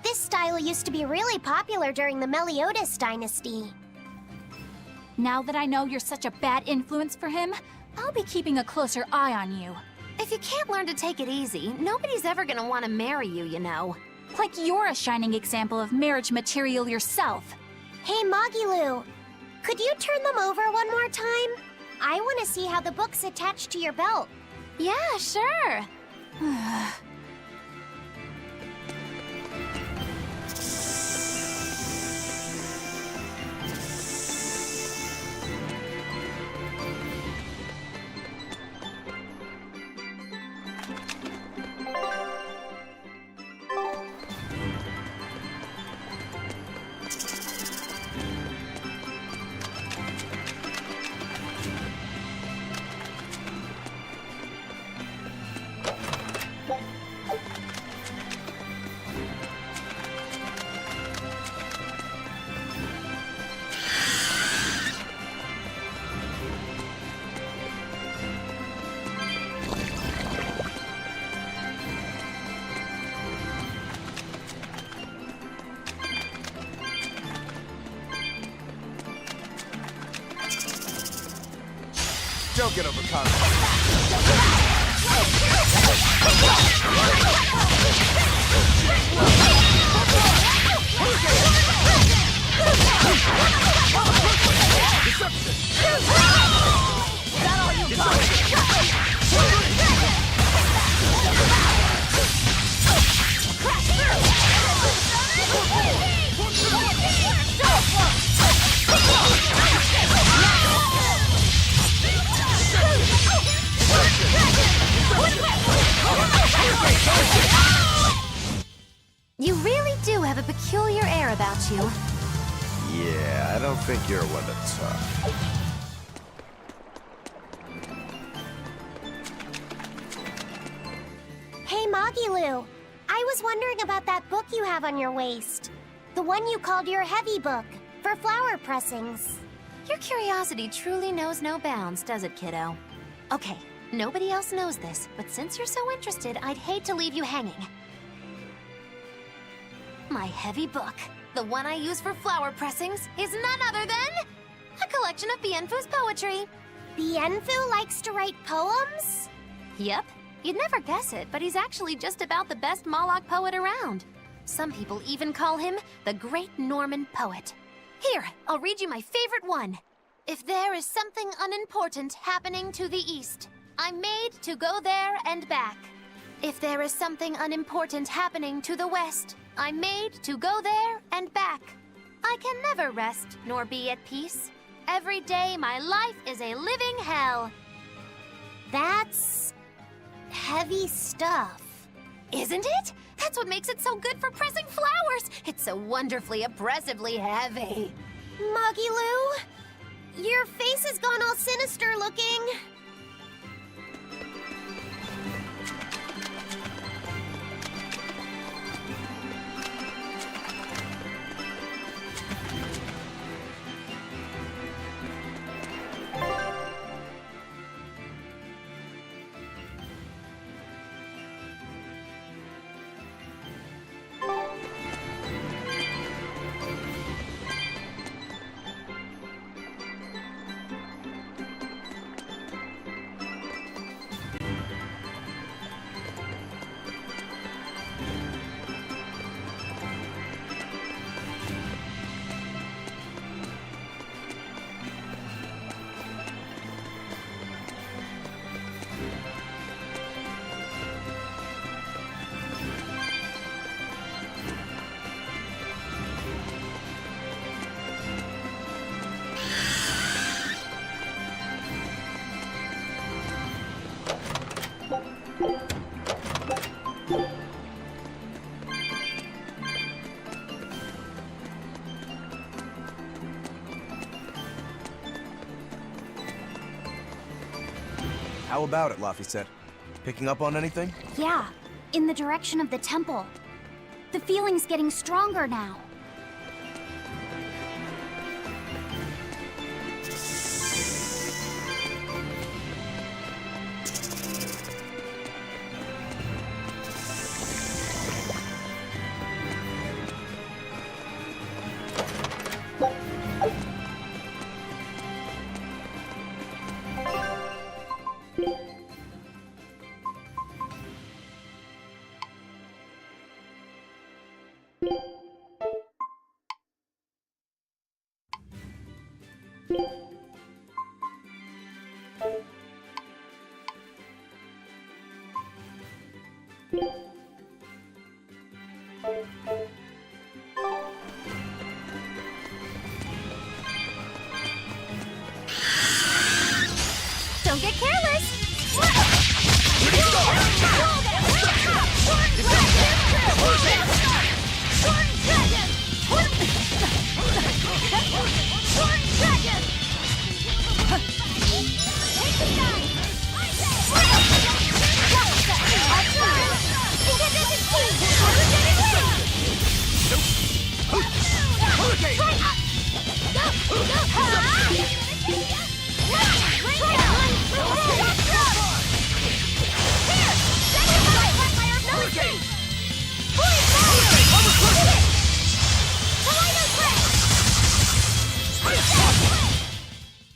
Speaker 11: This style used to be really popular during the Meliodas dynasty.
Speaker 2: Now that I know you're such a bad influence for him, I'll be keeping a closer eye on you.
Speaker 1: If you can't learn to take it easy, nobody's ever gonna want to marry you, you know.
Speaker 2: Like you're a shining example of marriage material yourself.
Speaker 11: Hey, Magilu, could you turn them over one more time? I want to see how the book's attached to your belt.
Speaker 1: Yeah, sure.
Speaker 3: Don't get overconfident.
Speaker 1: You really do have a peculiar air about you.
Speaker 3: Yeah, I don't think you're one to talk.
Speaker 11: Hey, Magilu, I was wondering about that book you have on your waist. The one you called your heavy book, for flower pressings.
Speaker 1: Your curiosity truly knows no bounds, does it, kiddo? Okay, nobody else knows this, but since you're so interested, I'd hate to leave you hanging. My heavy book, the one I use for flower pressings, is none other than a collection of Bienfu's poetry.
Speaker 11: Bienfu likes to write poems?
Speaker 1: Yep. You'd never guess it, but he's actually just about the best Moloch poet around. Some people even call him the Great Norman Poet. Here, I'll read you my favorite one. If there is something unimportant happening to the east, I'm made to go there and back. If there is something unimportant happening to the west, I'm made to go there and back. I can never rest nor be at peace. Every day my life is a living hell.
Speaker 11: That's heavy stuff.
Speaker 1: Isn't it?
Speaker 2: That's what makes it so good for pressing flowers. It's so wonderfully oppressively heavy. Muggy Lou, your face has gone all sinister looking.
Speaker 3: How about it, Laphicet? Picking up on anything?
Speaker 2: Yeah, in the direction of the temple. The feeling's getting stronger now.
Speaker 1: Don't get careless!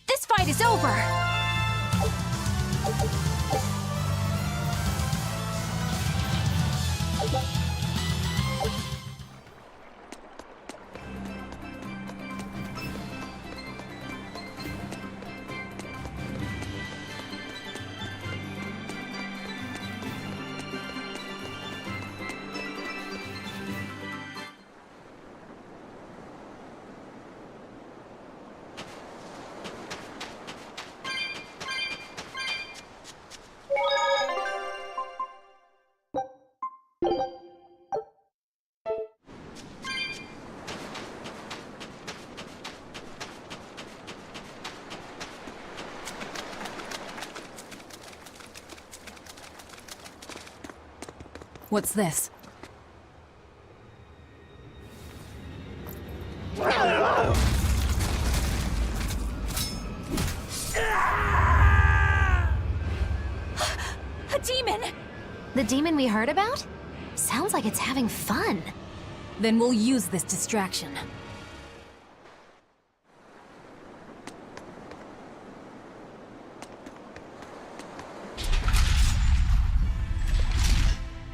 Speaker 2: This fight is over!
Speaker 4: What's this?
Speaker 2: A demon! The demon we heard about? Sounds like it's having fun.
Speaker 4: Then we'll use this distraction.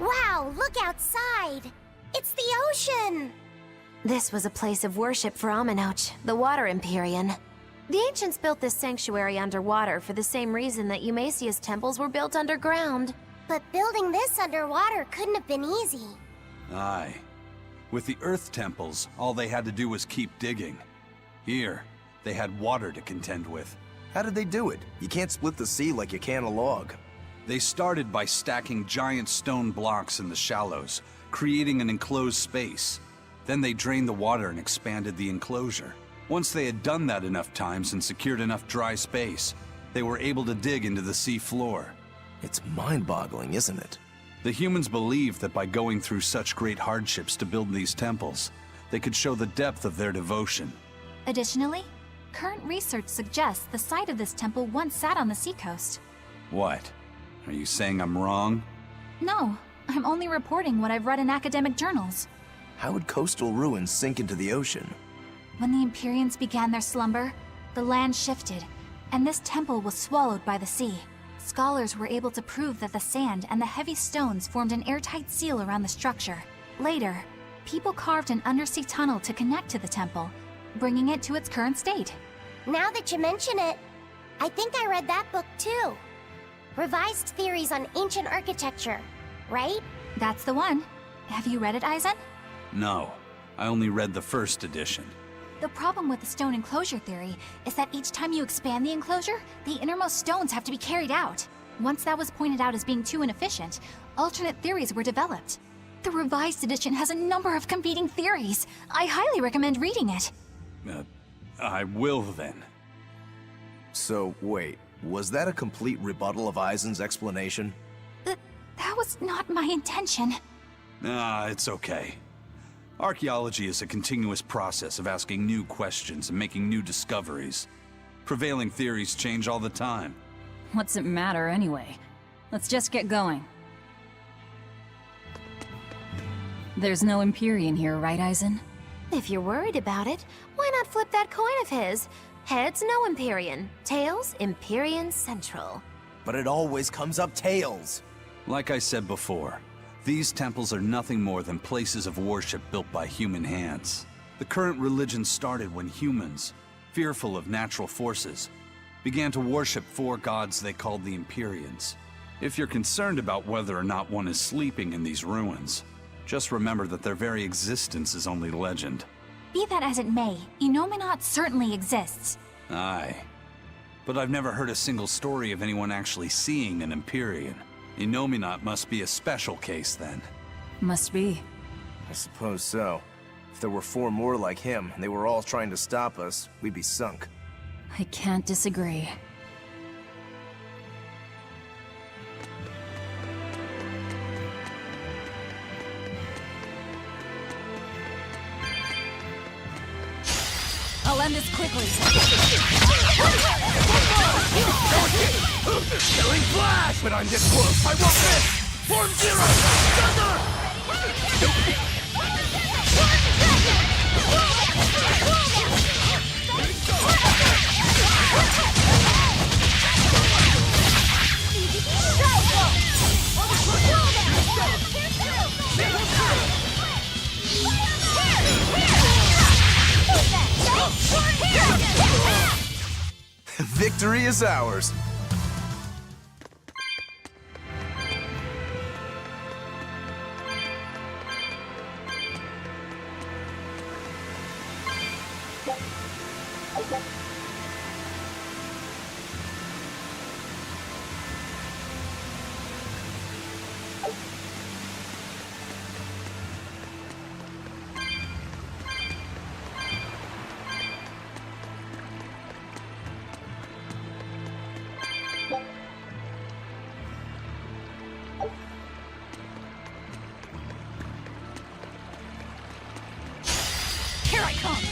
Speaker 2: Wow, look outside! It's the ocean! This was a place of worship for Aminoch, the Water Empyrean. The ancients built this sanctuary underwater for the same reason that Eumasia's temples were built underground. But building this underwater couldn't have been easy.
Speaker 7: Aye. With the Earth temples, all they had to do was keep digging. Here, they had water to contend with.
Speaker 3: How did they do it? You can't split the sea like you can a log.
Speaker 7: They started by stacking giant stone blocks in the shallows, creating an enclosed space. Then they drained the water and expanded the enclosure. Once they had done that enough times and secured enough dry space, they were able to dig into the sea floor.
Speaker 3: It's mind-boggling, isn't it?
Speaker 7: The humans believed that by going through such great hardships to build these temples, they could show the depth of their devotion.
Speaker 2: Additionally, current research suggests the site of this temple once sat on the seacoast.
Speaker 7: What? Are you saying I'm wrong?
Speaker 2: No, I'm only reporting what I've read in academic journals.
Speaker 3: How would coastal ruins sink into the ocean?
Speaker 2: When the Empyreans began their slumber, the land shifted, and this temple was swallowed by the sea. Scholars were able to prove that the sand and the heavy stones formed an airtight seal around the structure. Later, people carved an undersea tunnel to connect to the temple, bringing it to its current state.
Speaker 11: Now that you mention it, I think I read that book too. Revised Theories on Ancient Architecture, right?
Speaker 2: That's the one. Have you read it, Eisen?
Speaker 7: No, I only read the first edition.
Speaker 2: The problem with the stone enclosure theory is that each time you expand the enclosure, the innermost stones have to be carried out. Once that was pointed out as being too inefficient, alternate theories were developed. The revised edition has a number of competing theories. I highly recommend reading it.
Speaker 7: I will then.
Speaker 3: So, wait, was that a complete rebuttal of Eisen's explanation?
Speaker 2: That was not my intention.
Speaker 7: It's okay. Archaeology is a continuous process of asking new questions and making new discoveries. Prevailing theories change all the time.
Speaker 4: What's it matter anyway? Let's just get going. There's no Empyrean here, right, Eisen?
Speaker 1: If you're worried about it, why not flip that coin of his? Heads, no Empyrean. Tails, Empyrean Central.
Speaker 3: But it always comes up tails.
Speaker 7: Like I said before, these temples are nothing more than places of worship built by human hands. The current religion started when humans, fearful of natural forces, began to worship four gods they called the Empyreans. If you're concerned about whether or not one is sleeping in these ruins, just remember that their very existence is only legend.
Speaker 2: Be that as it may, Innominat certainly exists.
Speaker 7: Aye. But I've never heard a single story of anyone actually seeing an Empyrean. Innominat must be a special case, then.
Speaker 4: Must be.
Speaker 3: I suppose so. If there were 4 more like him, and they were all trying to stop us, we'd be sunk.
Speaker 4: I can't disagree.
Speaker 5: I'll end this quickly.
Speaker 9: Killing flash! When I'm this close, I won't miss! Form zero! Thunder!
Speaker 3: Victory is ours!
Speaker 5: Here I come!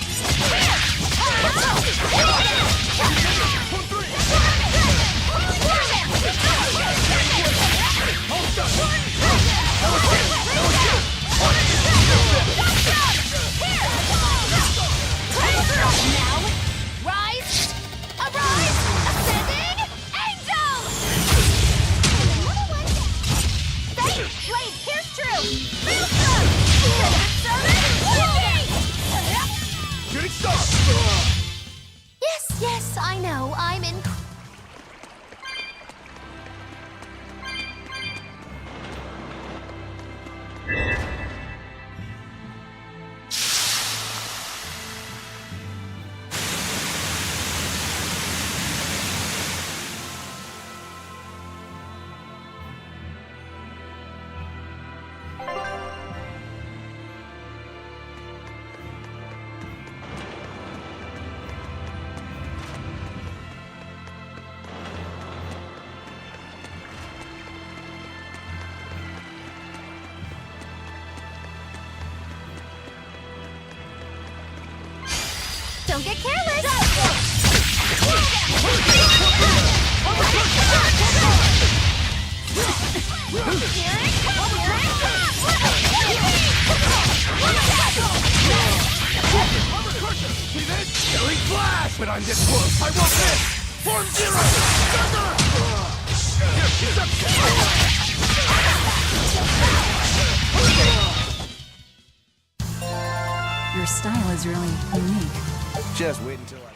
Speaker 2: Don't get careless!
Speaker 9: Killing flash! But I'm this close, I won't miss! Form zero!
Speaker 4: Your style is really unique.
Speaker 3: Just wait until I...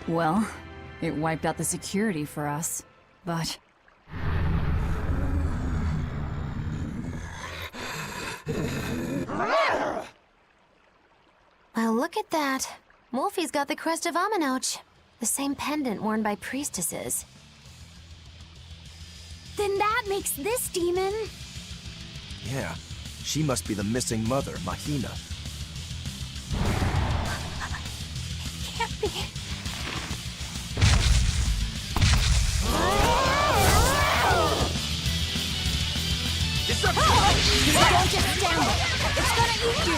Speaker 4: Well, it wiped out the security for us, but...
Speaker 2: Well, look at that. Wolfie's got the crest of Aminoch. The same pendant worn by priestesses. Then that makes this demon...
Speaker 3: Yeah, she must be the missing mother, Mahina.
Speaker 2: Can't be. Don't just stand there. It's gonna eat you.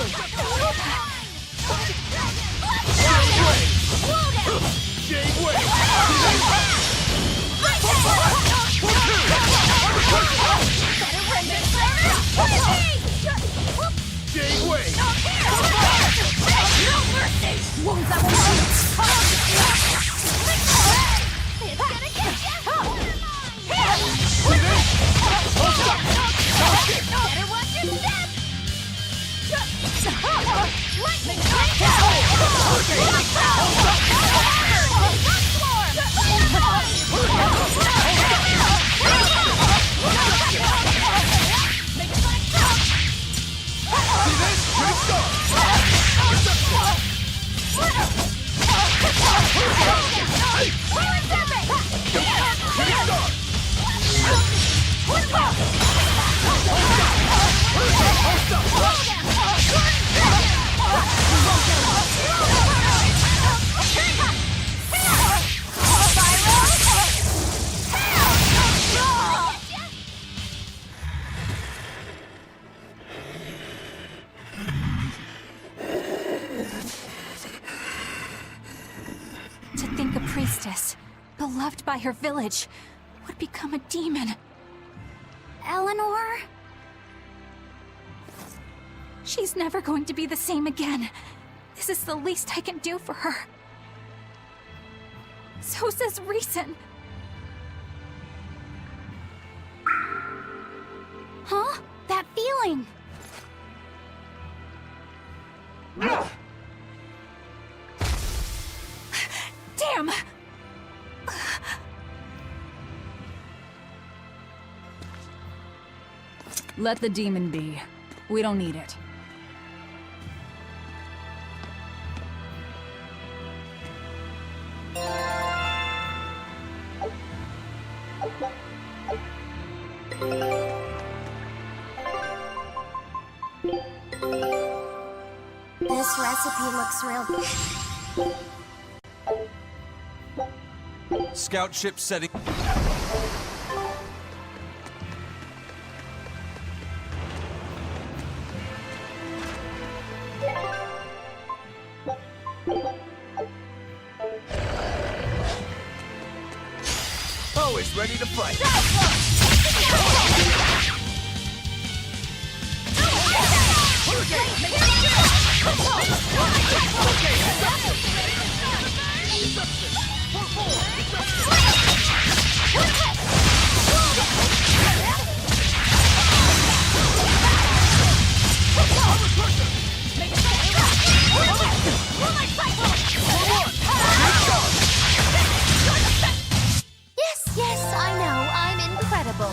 Speaker 2: To think a priestess, beloved by her village, would become a demon. Eleanor? She's never going to be the same again. This is the least I can do for her. So says reason. Huh? That feeling! Damn!
Speaker 4: Let the demon be. We don't need it.
Speaker 2: This recipe looks real...
Speaker 7: Scout ship setting.
Speaker 3: Always ready to fight.
Speaker 2: Yes, I know. I'm incredible.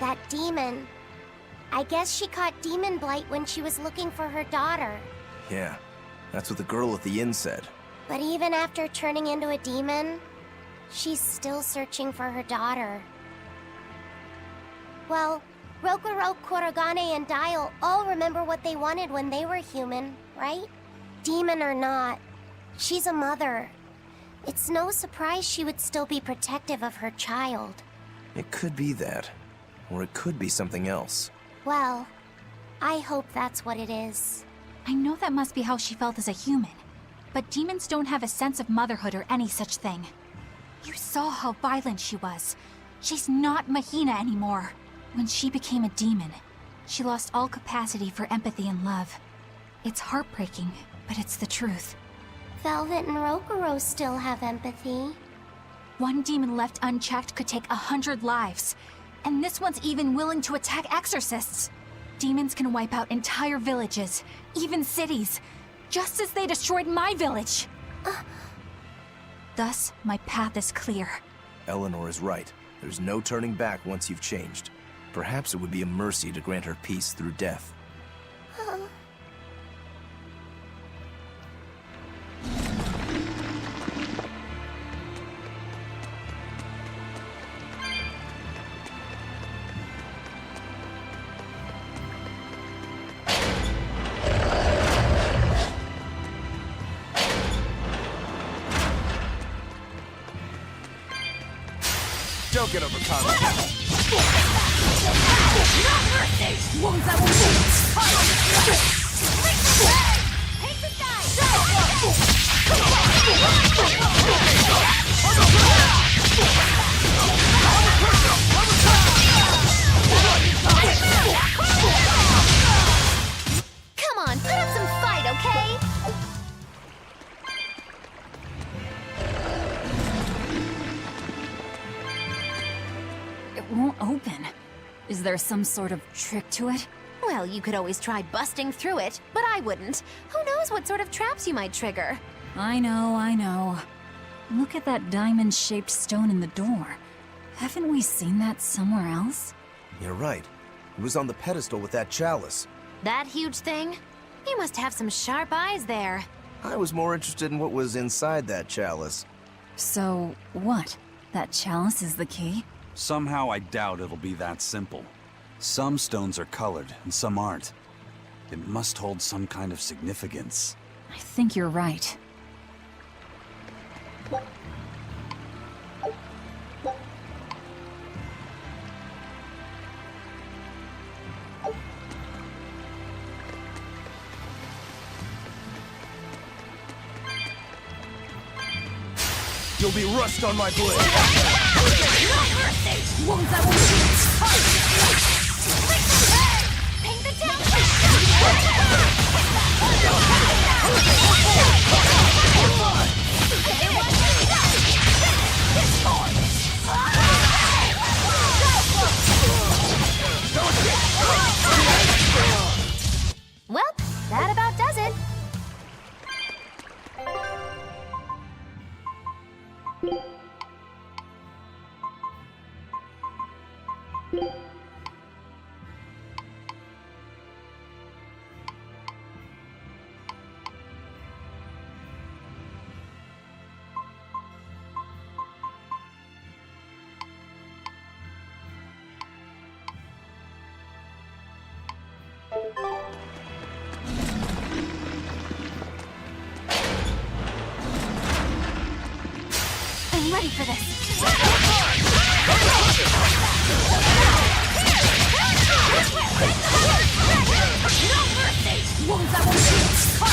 Speaker 11: That demon. I guess she caught demon blight when she was looking for her daughter.
Speaker 3: Yeah, that's what the girl at the inn said.
Speaker 11: But even after turning into a demon, she's still searching for her daughter. Well, Rokuro, Kurogane, and Dial all remember what they wanted when they were human, right? Demon or not, she's a mother. It's no surprise she would still be protective of her child.
Speaker 3: It could be that. Or it could be something else.
Speaker 11: Well, I hope that's what it is.
Speaker 2: I know that must be how she felt as a human. But demons don't have a sense of motherhood or any such thing. You saw how violent she was. She's not Mahina anymore. When she became a demon, she lost all capacity for empathy and love. It's heartbreaking, but it's the truth.
Speaker 11: Velvet and Rokuro still have empathy.
Speaker 2: One demon left unchecked could take 100 lives. And this one's even willing to attack exorcists. Demons can wipe out entire villages, even cities, just as they destroyed my village. Thus, my path is clear.
Speaker 3: Eleanor is right. There's no turning back once you've changed. Perhaps it would be a mercy to grant her peace through death. Don't get overcome.
Speaker 1: Come on, put up some fight, okay?
Speaker 4: It won't open. Is there some sort of trick to it?
Speaker 1: Well, you could always try busting through it, but I wouldn't. Who knows what sort of traps you might trigger?
Speaker 4: I know. Look at that diamond-shaped stone in the door. Haven't we seen that somewhere else?
Speaker 3: You're right. It was on the pedestal with that chalice.
Speaker 1: That huge thing? You must have some sharp eyes there.
Speaker 3: I was more interested in what was inside that chalice.
Speaker 4: So, what? That chalice is the key?
Speaker 7: Somehow I doubt it'll be that simple. Some stones are colored, and some aren't. It must hold some kind of significance.
Speaker 4: I think you're right.
Speaker 3: You'll be rust on my blade!
Speaker 1: Well, that about does it.
Speaker 2: I'm ready for this.
Speaker 11: No mercy!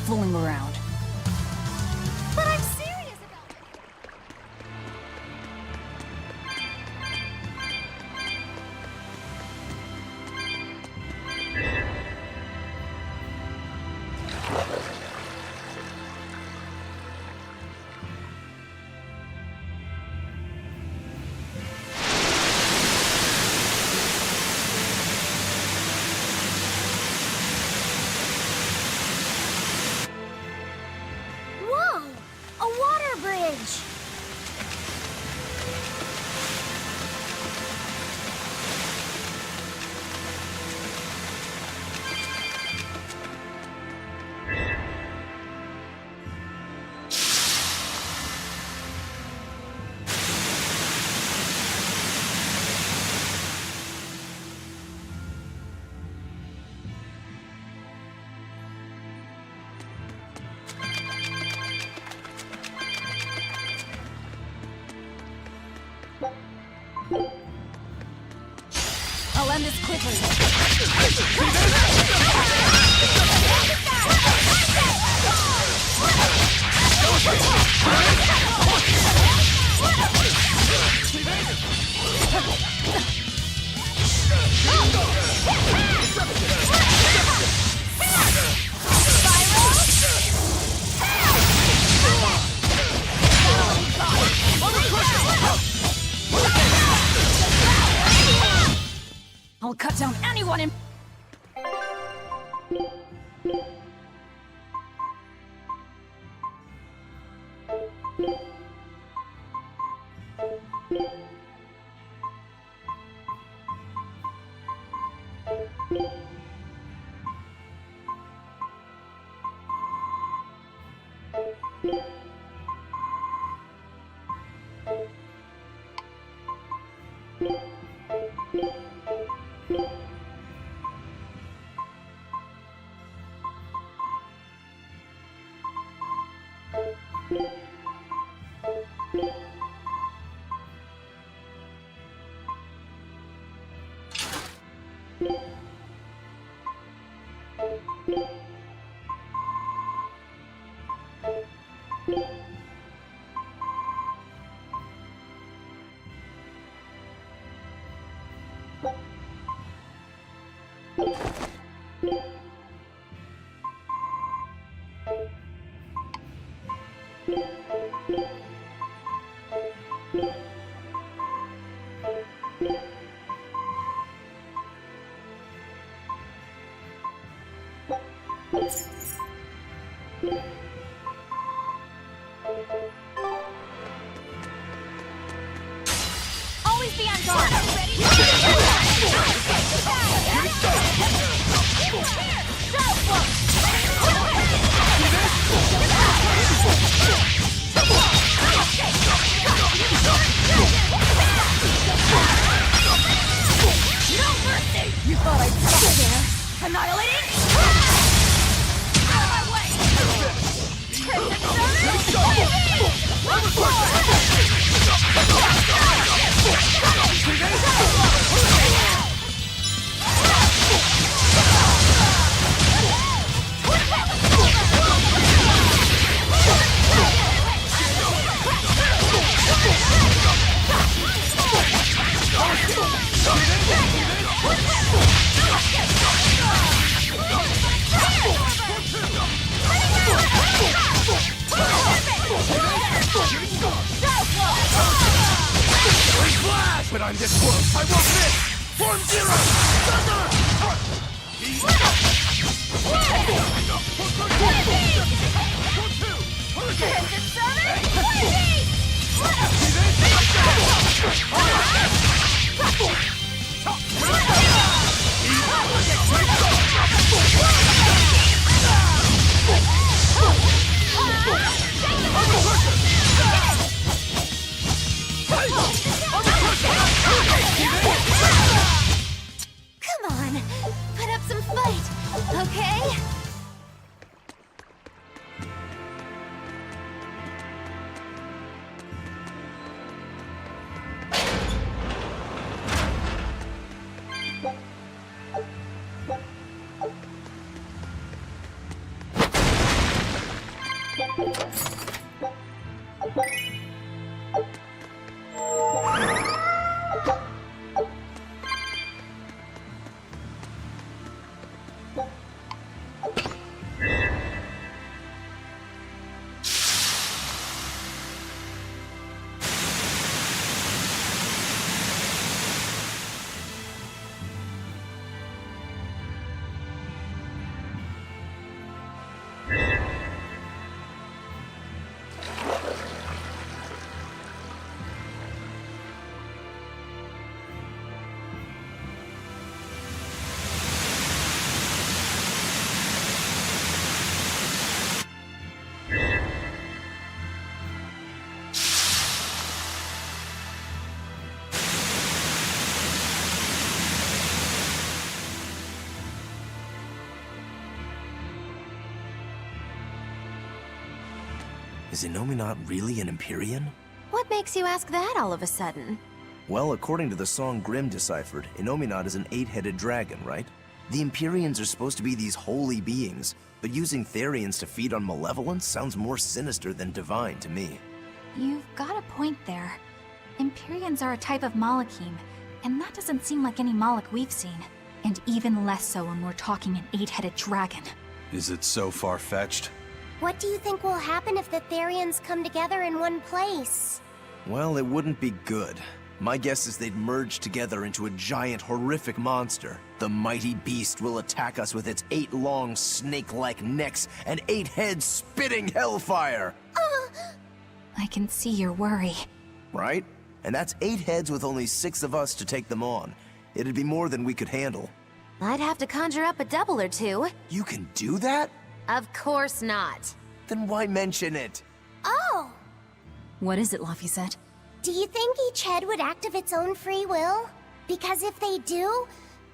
Speaker 4: fooling around.
Speaker 1: But I'm serious about it. Whoa! A water bridge!
Speaker 4: I'll end this quickly. I'll cut down anyone in...
Speaker 1: Always be on guard!
Speaker 4: No mercy! You thought I'd stop there? Annihilating? Out of my way!
Speaker 9: But I'm this close, I won't miss! Form Zero! Thunder!
Speaker 1: Come on, put up some fight, okay?
Speaker 3: Is Innominat really an Empyrean?
Speaker 1: What makes you ask that all of a sudden?
Speaker 3: Well, according to the song Grimm deciphered, Innominat is an 8-headed dragon, right? The Empyreans are supposed to be these holy beings, but using Therians to feed on malevolence sounds more sinister than divine to me.
Speaker 2: You've got a point there. Empyreans are a type of Malachim, and that doesn't seem like any Malach we've seen. And even less so when we're talking an 8-headed dragon.
Speaker 7: Is it so far-fetched?
Speaker 11: What do you think will happen if the Therians come together in one place?
Speaker 3: Well, it wouldn't be good. My guess is they'd merge together into a giant, horrific monster. The mighty beast will attack us with its 8 long, snake-like necks and 8 heads spitting hellfire!
Speaker 2: I can see your worry.
Speaker 3: Right? And that's 8 heads with only 6 of us to take them on. It'd be more than we could handle.
Speaker 1: I'd have to conjure up a double or two.
Speaker 3: You can do that?
Speaker 1: Of course not.
Speaker 3: Then why mention it?
Speaker 11: Oh!
Speaker 4: What is it, Laphicet?
Speaker 11: Do you think each head would act of its own free will? Because if they do,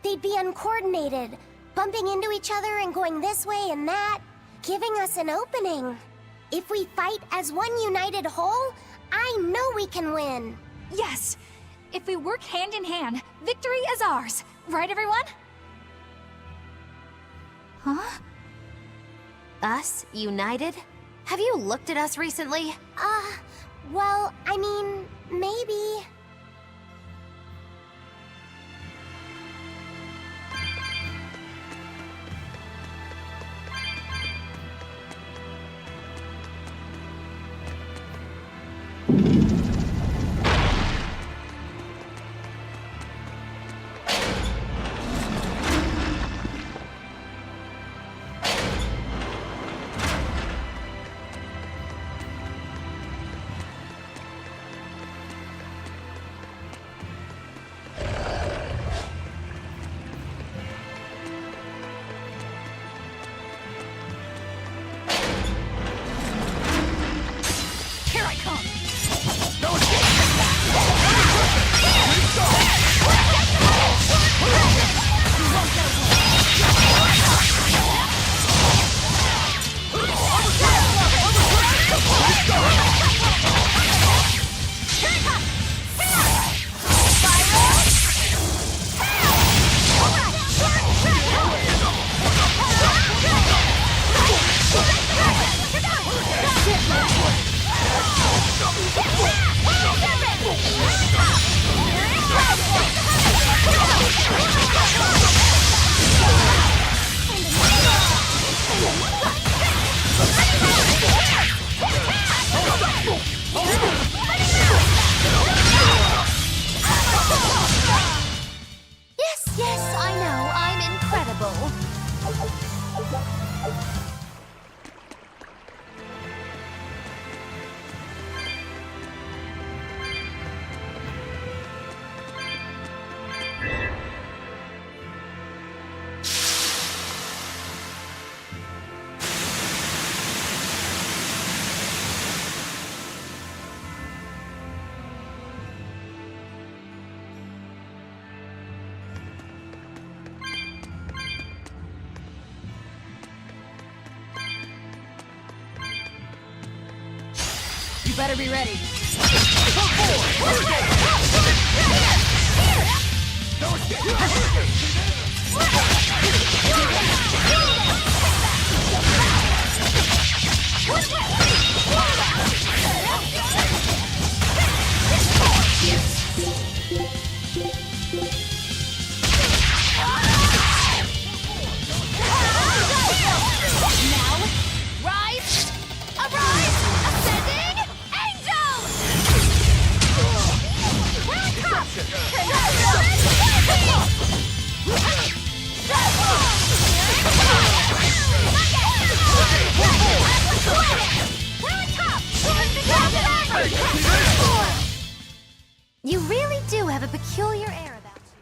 Speaker 11: they'd be uncoordinated, bumping into each other and going this way and that, giving us an opening. If we fight as one united whole, I know we can win.
Speaker 2: Yes! If we work hand in hand, victory is ours. Right, everyone? Huh?
Speaker 1: Us, united? Have you looked at us recently?
Speaker 11: Well, I mean, maybe. Yes, I know, I'm incredible.
Speaker 5: You better be ready.
Speaker 11: What?
Speaker 2: have a peculiar air about you.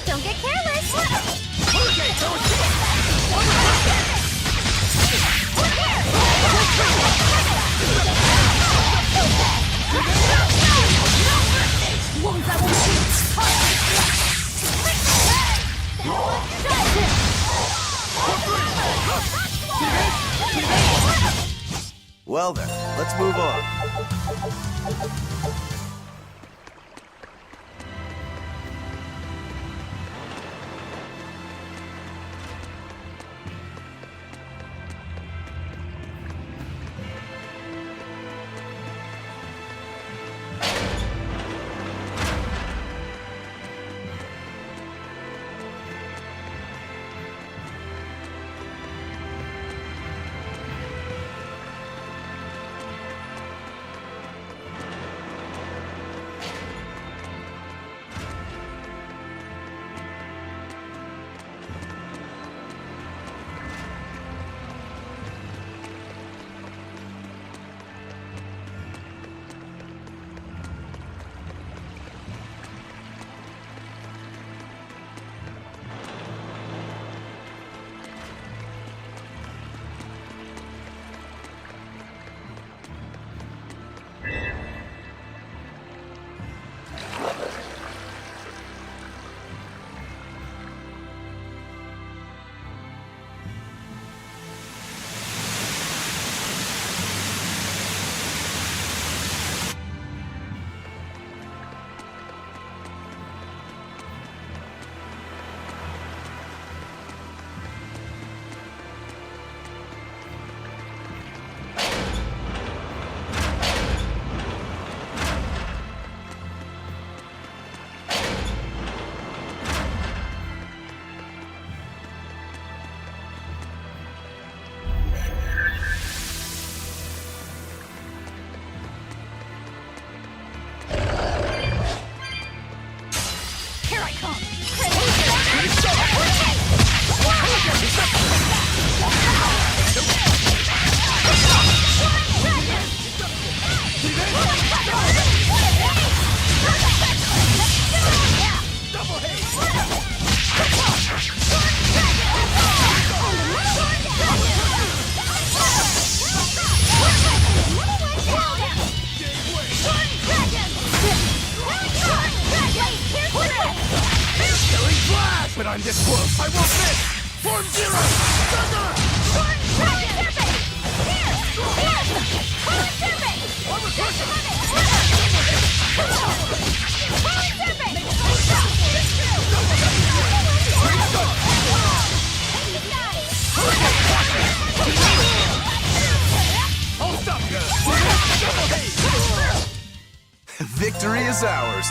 Speaker 1: Don't get careless!
Speaker 3: Well then, let's move on.
Speaker 1: I come!
Speaker 9: But I'm this close. I won't miss. Form zero. Thunder! Hold up.
Speaker 3: Victory is ours.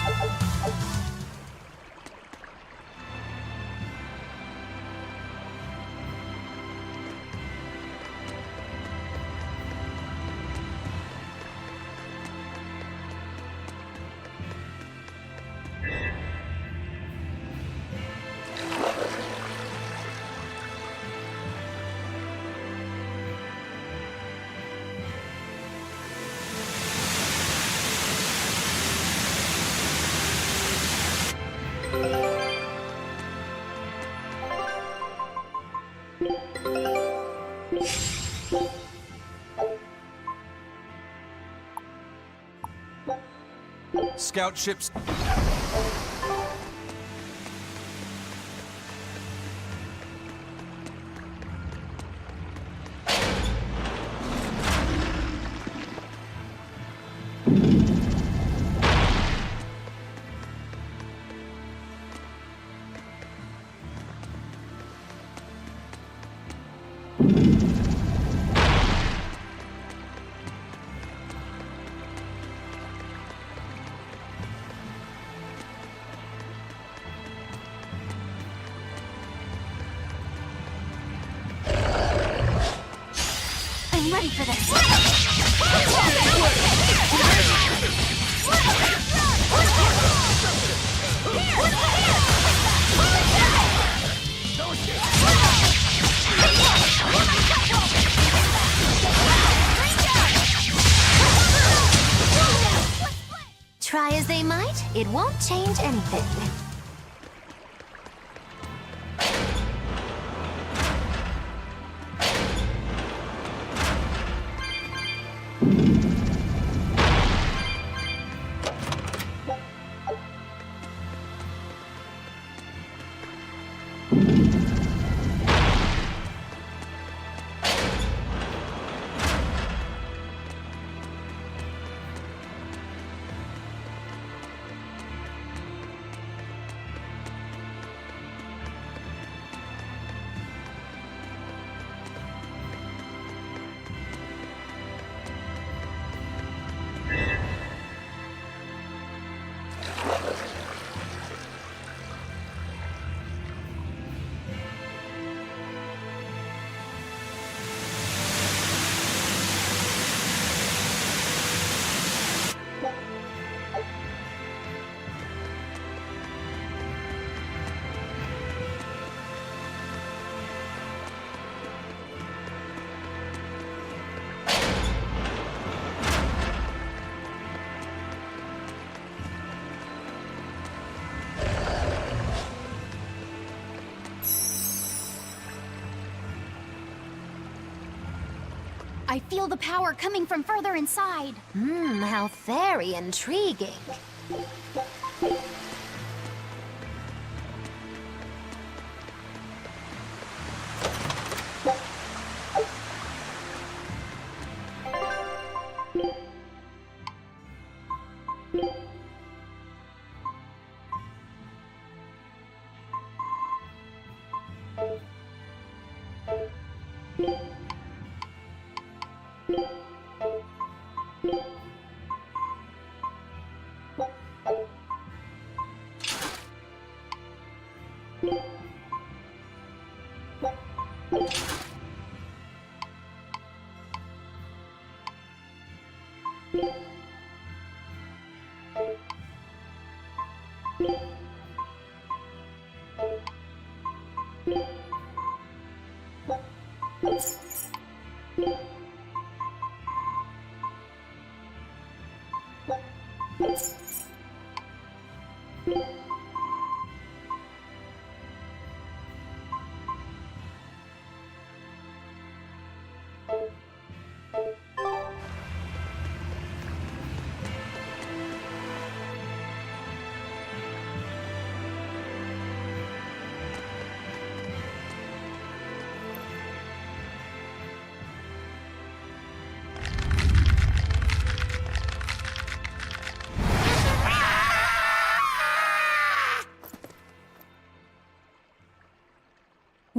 Speaker 7: Scout ships.
Speaker 2: I'm ready for this.
Speaker 1: Try as they might, it won't change anything.
Speaker 2: I feel the power coming from further inside.
Speaker 1: How very intriguing.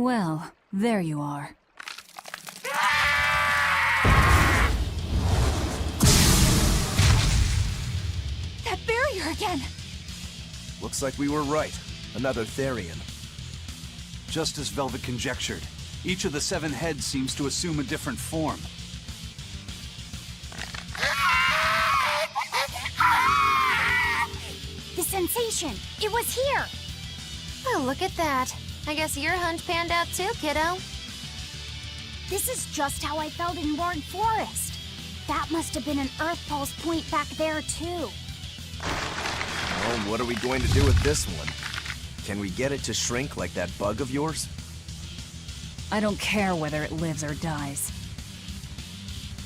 Speaker 4: Well, there you are.
Speaker 2: That barrier again!
Speaker 3: Looks like we were right. Another Therian.
Speaker 7: Just as Velvet conjectured, each of the 7 heads seems to assume a different form.
Speaker 2: The sensation! It was here!
Speaker 1: Oh, look at that. I guess your hunch panned out too, kiddo.
Speaker 2: This is just how I felt in Lord Forest. That must have been an Earth Pulse point back there, too.
Speaker 3: Well, what are we going to do with this one? Can we get it to shrink like that bug of yours?
Speaker 4: I don't care whether it lives or dies.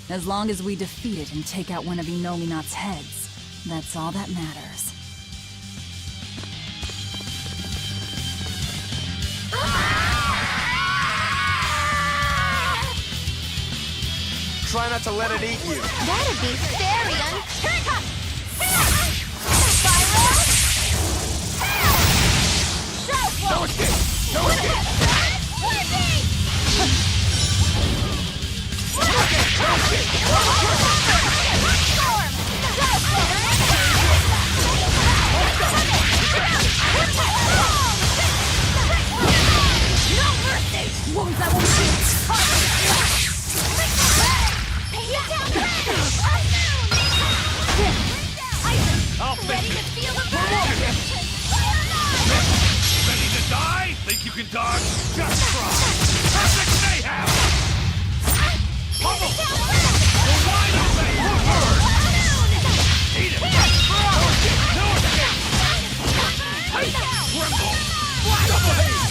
Speaker 4: As long as we defeat it and take out one of Innominat's heads, that's all that matters.
Speaker 3: Try not to let it eat you.
Speaker 1: That'd be very Here it comes!
Speaker 9: No escape! No escape!
Speaker 2: Wounds that won't shoot!
Speaker 9: I'll fix it!
Speaker 1: Feel the burn!
Speaker 9: Ready to die? Think you can dodge? Just try! Perfect mayhem! Bubble! The wide open! Forward! Eat it! No escape! Tremble! Double hit!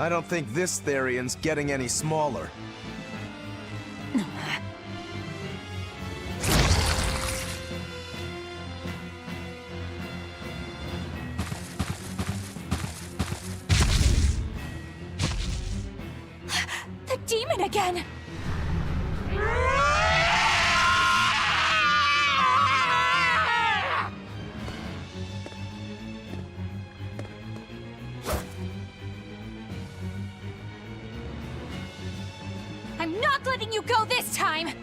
Speaker 3: I don't think this Therian's getting any smaller.
Speaker 2: The demon again! I'm not letting you go this time!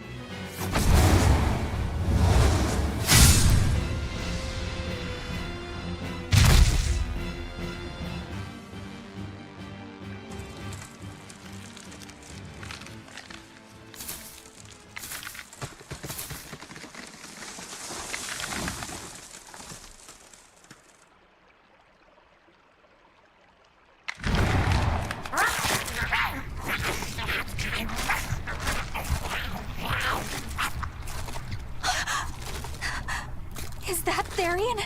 Speaker 2: Is that Therian?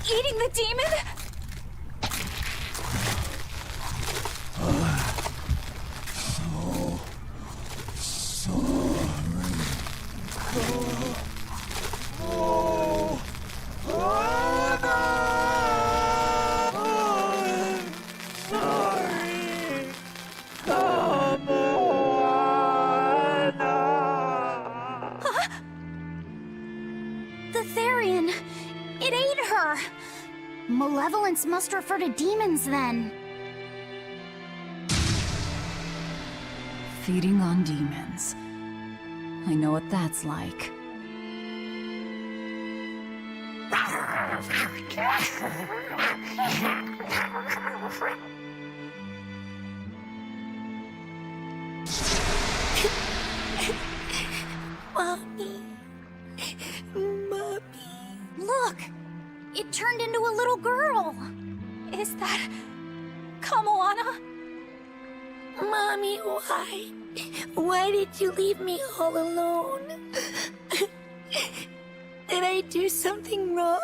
Speaker 2: eating the demon? The Therian! It ate her! Malevolence must refer to demons then.
Speaker 4: Feeding on demons. I know what that's like.
Speaker 2: Mommy. Mommy. Look! It turned into a little girl. Is that Kamoana? Mommy, why? Why did you leave me all alone? Did I do something wrong?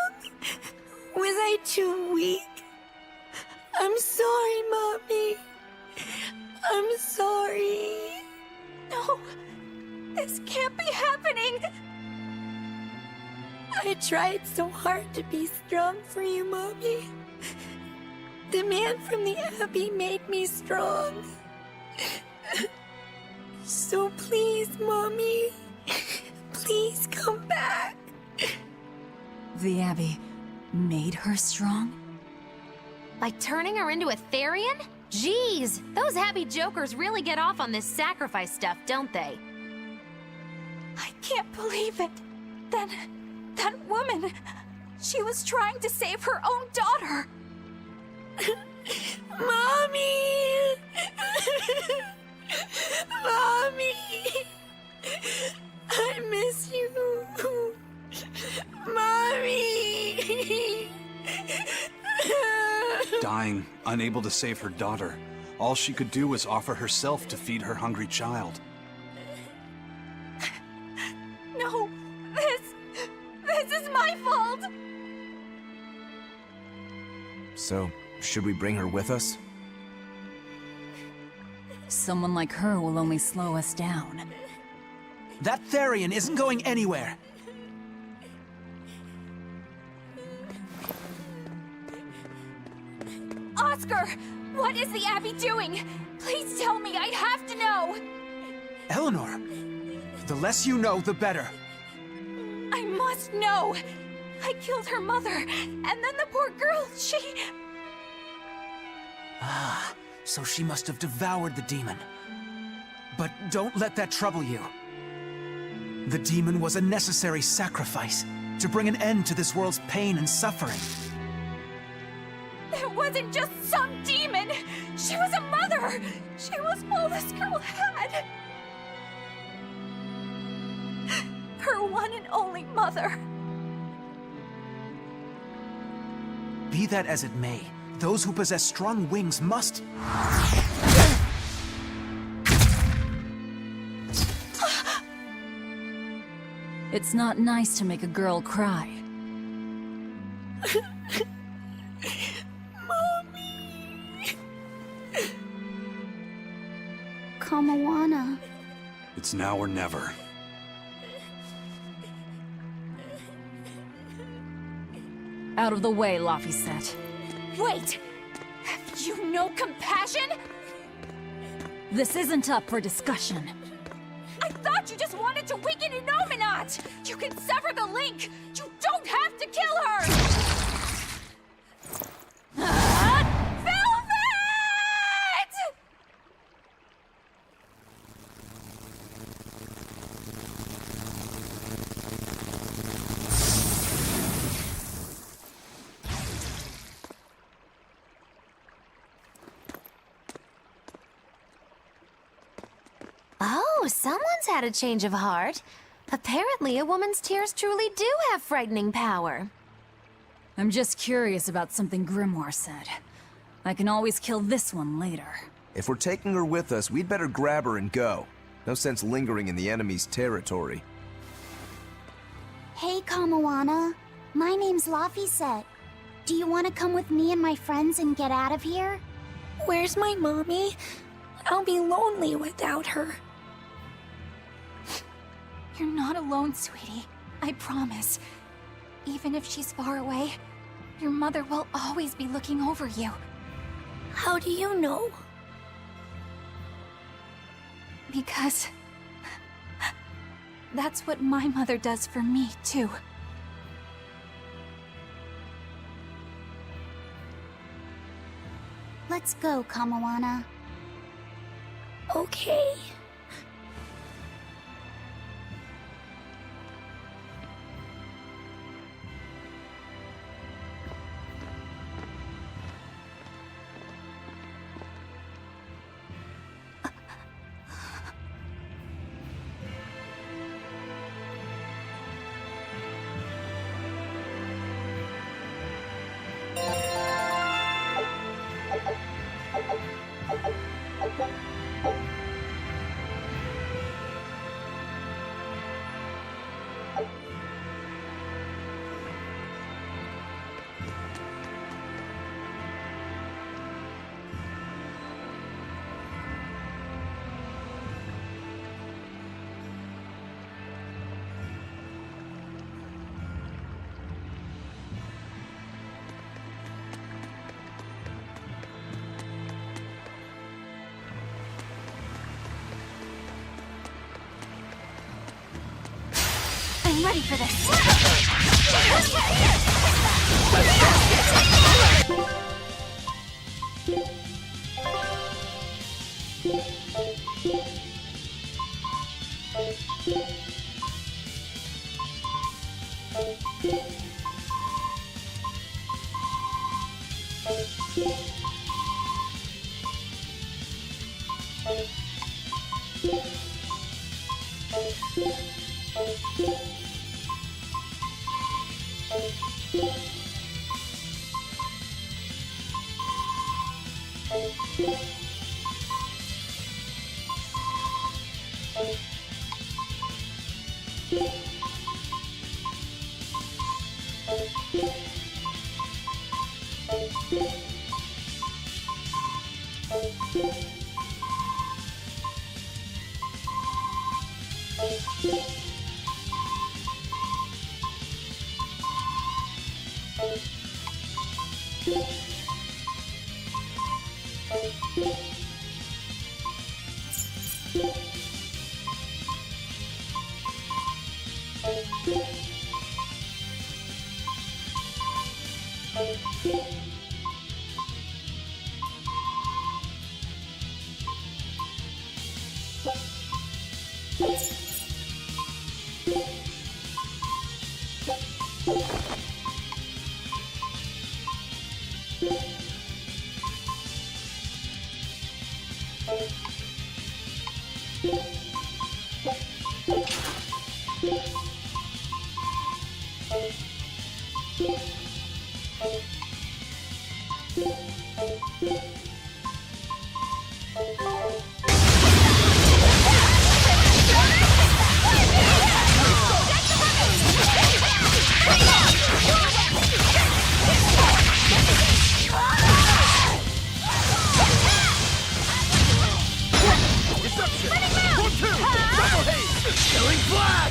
Speaker 2: Was I too weak? I'm sorry, Mommy. I'm sorry. No, this can't be happening. I tried so hard to be strong for you, Mommy. The man from the Abbey made me strong. So please, Mommy, please come back.
Speaker 4: The Abbey made her strong?
Speaker 1: By turning her into a Therian? Jeez, those Abbey jokers really get off on this sacrifice stuff, don't they?
Speaker 2: I can't believe it. That woman, she was trying to save her own daughter. Mommy! Mommy! I miss you. Mommy!
Speaker 7: Dying, unable to save her daughter, all she could do was offer herself to feed her hungry child.
Speaker 2: No, this is my fault.
Speaker 3: So, should we bring her with us?
Speaker 4: Someone like her will only slow us down.
Speaker 12: That Therian isn't going anywhere.
Speaker 2: Oscar, what is the Abbey doing? Please tell me, I have to know.
Speaker 12: Eleanor, the less you know, the better.
Speaker 2: I must know. I killed her mother, and then the poor girl, she...
Speaker 12: Ah, so she must have devoured the demon. But don't let that trouble you. The demon was a necessary sacrifice to bring an end to this world's pain and suffering.
Speaker 2: It wasn't just some demon! She was a mother! She was all this girl had! Her one and only mother.
Speaker 12: Be that as it may, those who possess strong wings must...
Speaker 4: It's not nice to make a girl cry.
Speaker 2: Mommy! Kamoana.
Speaker 7: It's now or never.
Speaker 4: Out of the way, Laphicet.
Speaker 2: Wait! Have you no compassion?
Speaker 4: This isn't up for discussion.
Speaker 2: I thought you just wanted to weaken Innominat! You can sever the link! You don't have to kill her! Velvet!
Speaker 1: Oh, someone's had a change of heart. Apparently, a woman's tears truly do have frightening power.
Speaker 4: I'm just curious about something Grimoire said. I can always kill this one later.
Speaker 3: If we're taking her with us, we'd better grab her and go. No sense lingering in the enemy's territory.
Speaker 2: Hey, Kamoana. My name's Laphicet. Do you want to come with me and my friends and get out of here?
Speaker 13: Where's my mommy? I'll be lonely without her.
Speaker 2: You're not alone, sweetie. I promise. Even if she's far away, your mother will always be looking over you.
Speaker 13: How do you know?
Speaker 2: Because that's what my mother does for me, too. Let's go, Kamawana.
Speaker 13: Okay.
Speaker 2: I'm ready for this.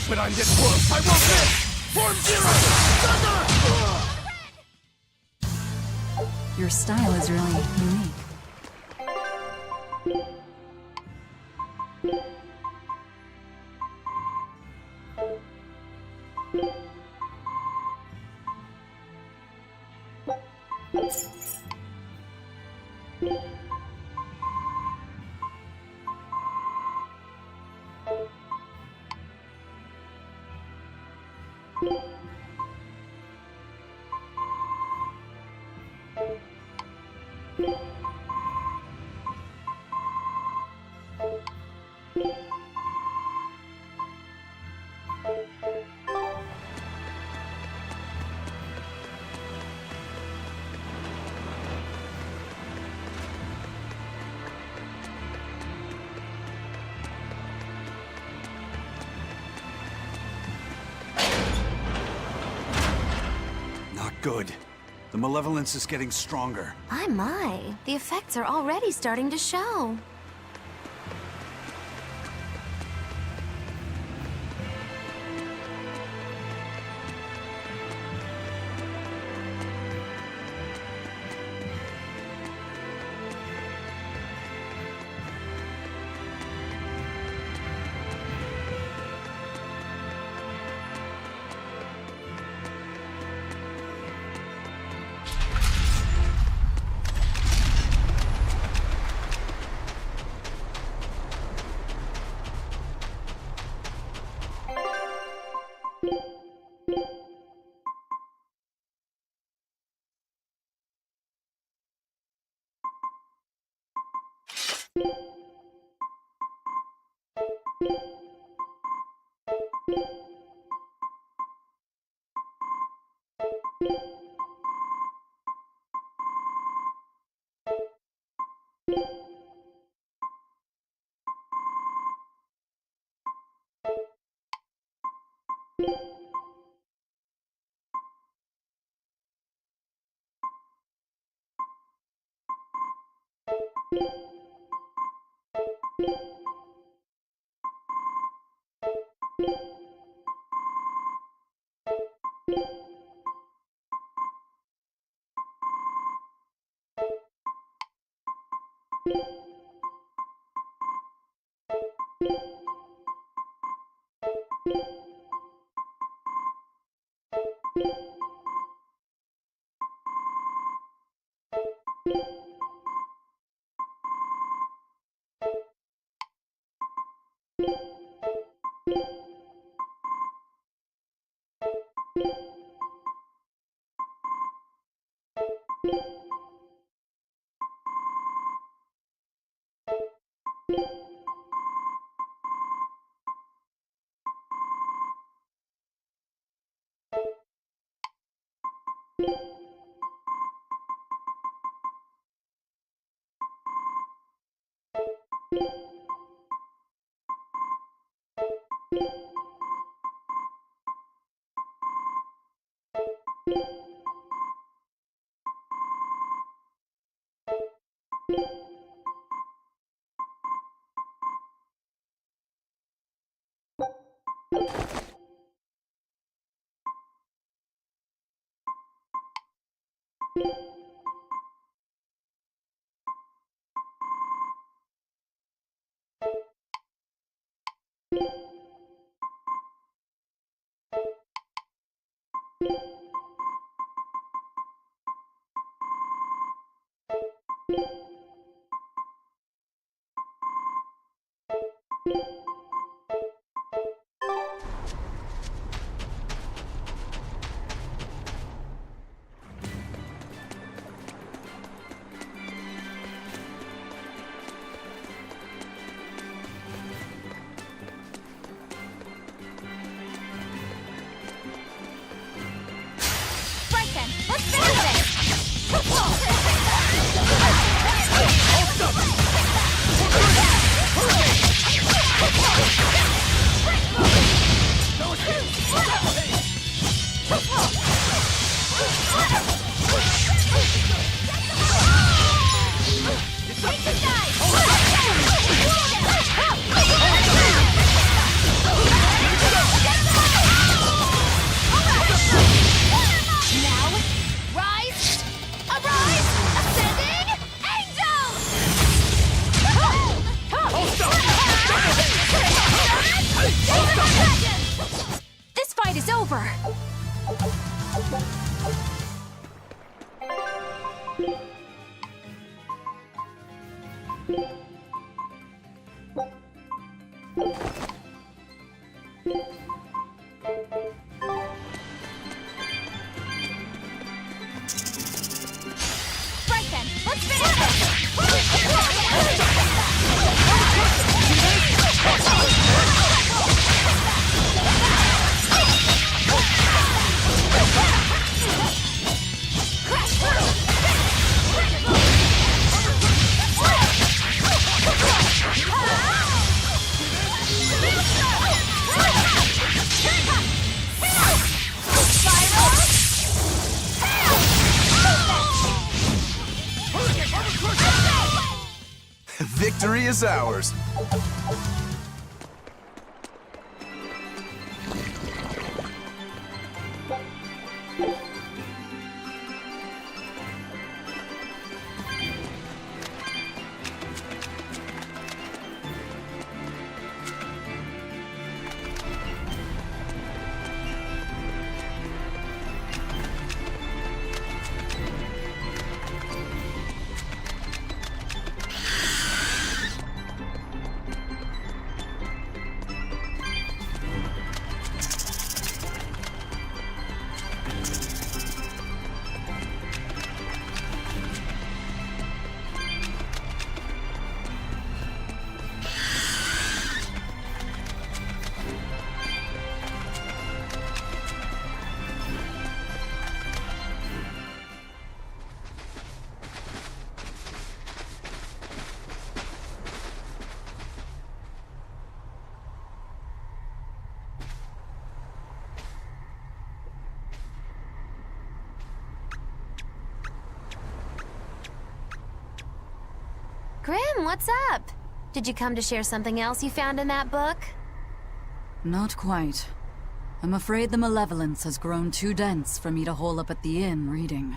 Speaker 9: When I'm this close, I won't miss! Form Zero! Thunder!
Speaker 4: Your style is really unique.
Speaker 9: Not good.
Speaker 7: The malevolence is getting stronger.
Speaker 1: My. The effects are already starting to show.
Speaker 3: Victory is ours.
Speaker 1: Grim, what's up? Did you come to share something else you found in that book?
Speaker 8: Not quite. I'm afraid the malevolence has grown too dense for me to hole up at the inn reading.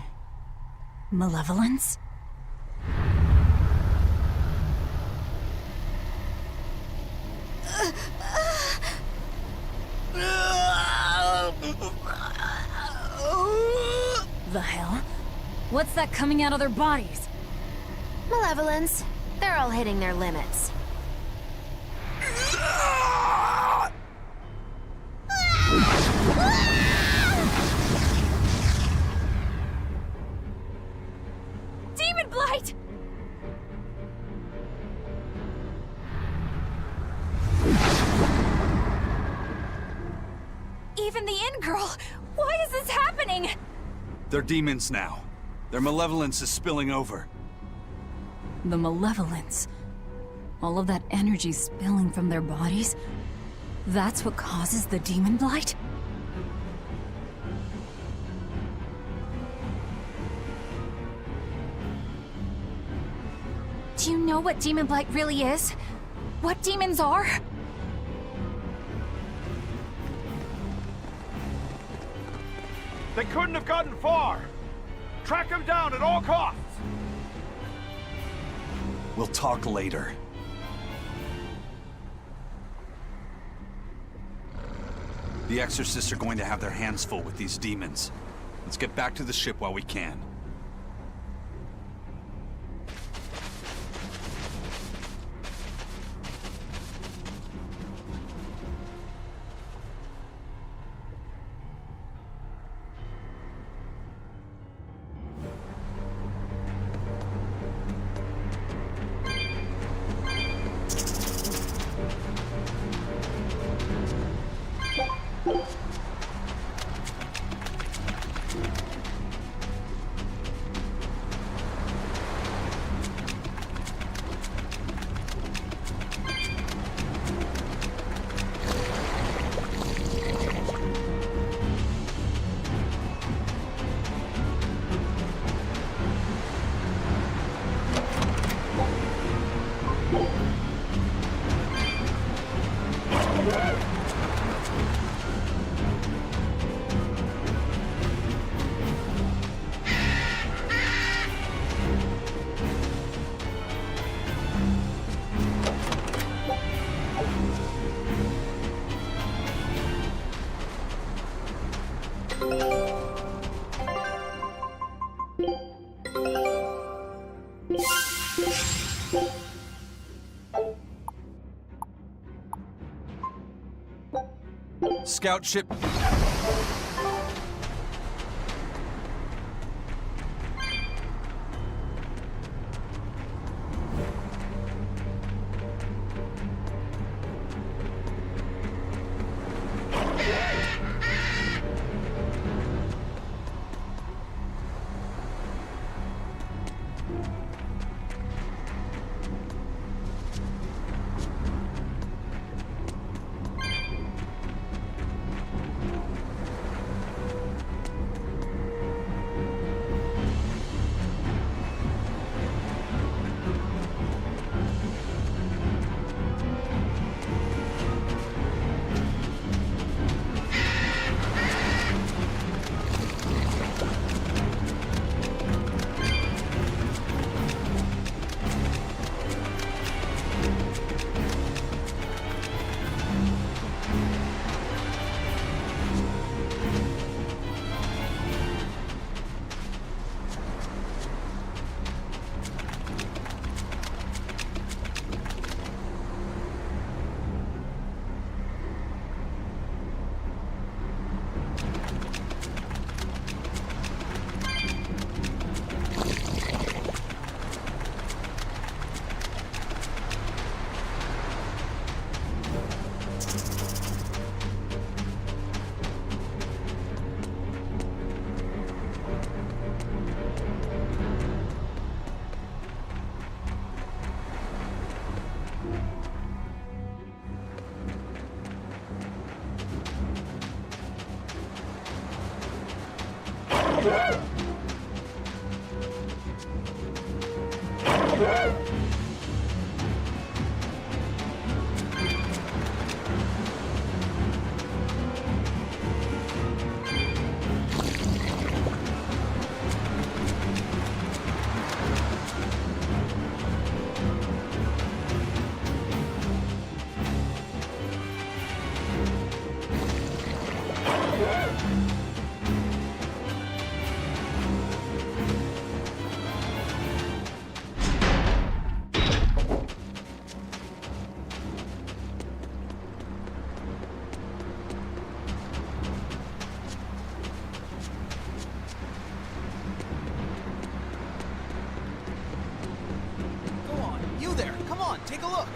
Speaker 4: Malevolence? The hell? What's that coming out of their bodies?
Speaker 1: Malevolence. They're all hitting their limits.
Speaker 2: Demon Blight! Even the inn girl! Why is this happening?
Speaker 7: They're demons now. Their malevolence is spilling over.
Speaker 4: The malevolence. All of that energy spilling from their bodies? That's what causes the demon blight?
Speaker 2: Do you know what Demon Blight really is? What demons are?
Speaker 9: They couldn't have gotten far. Track them down at all costs.
Speaker 7: We'll talk later. The Exorcists are going to have their hands full with these demons. Let's get back to the ship while we can. Scout ship.
Speaker 12: Go on, you there! Come on, take a look!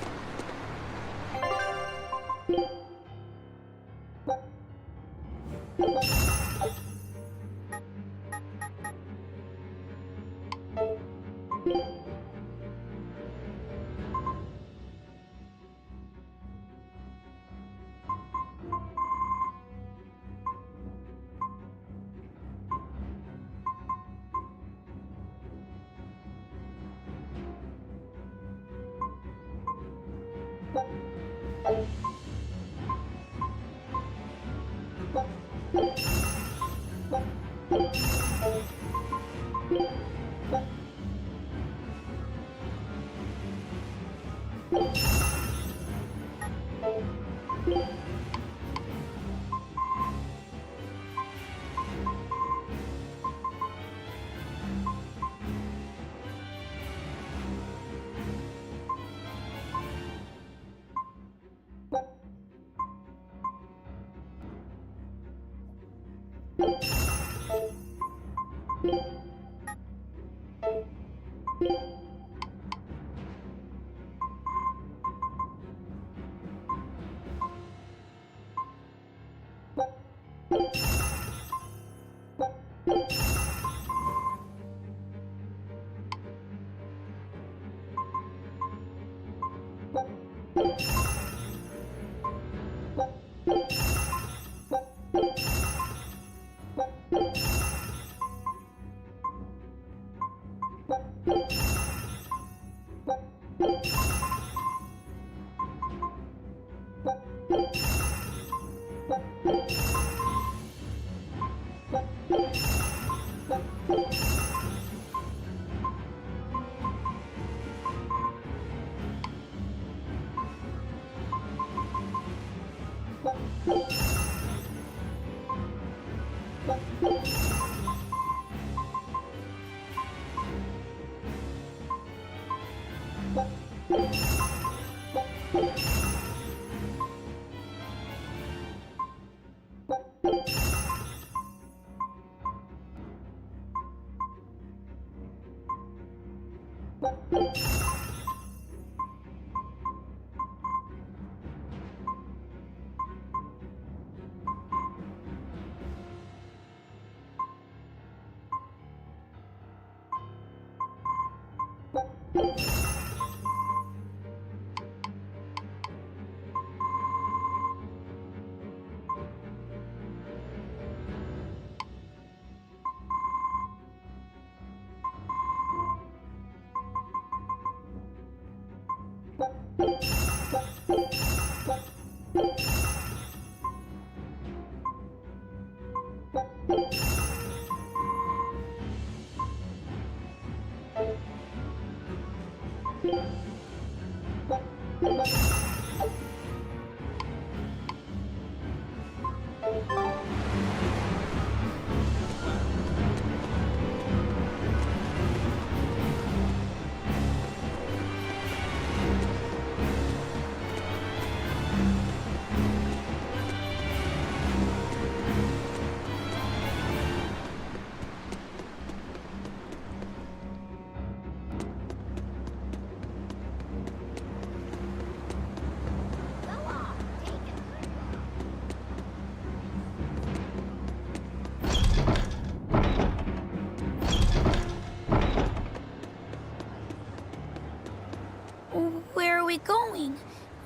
Speaker 13: Where are we going?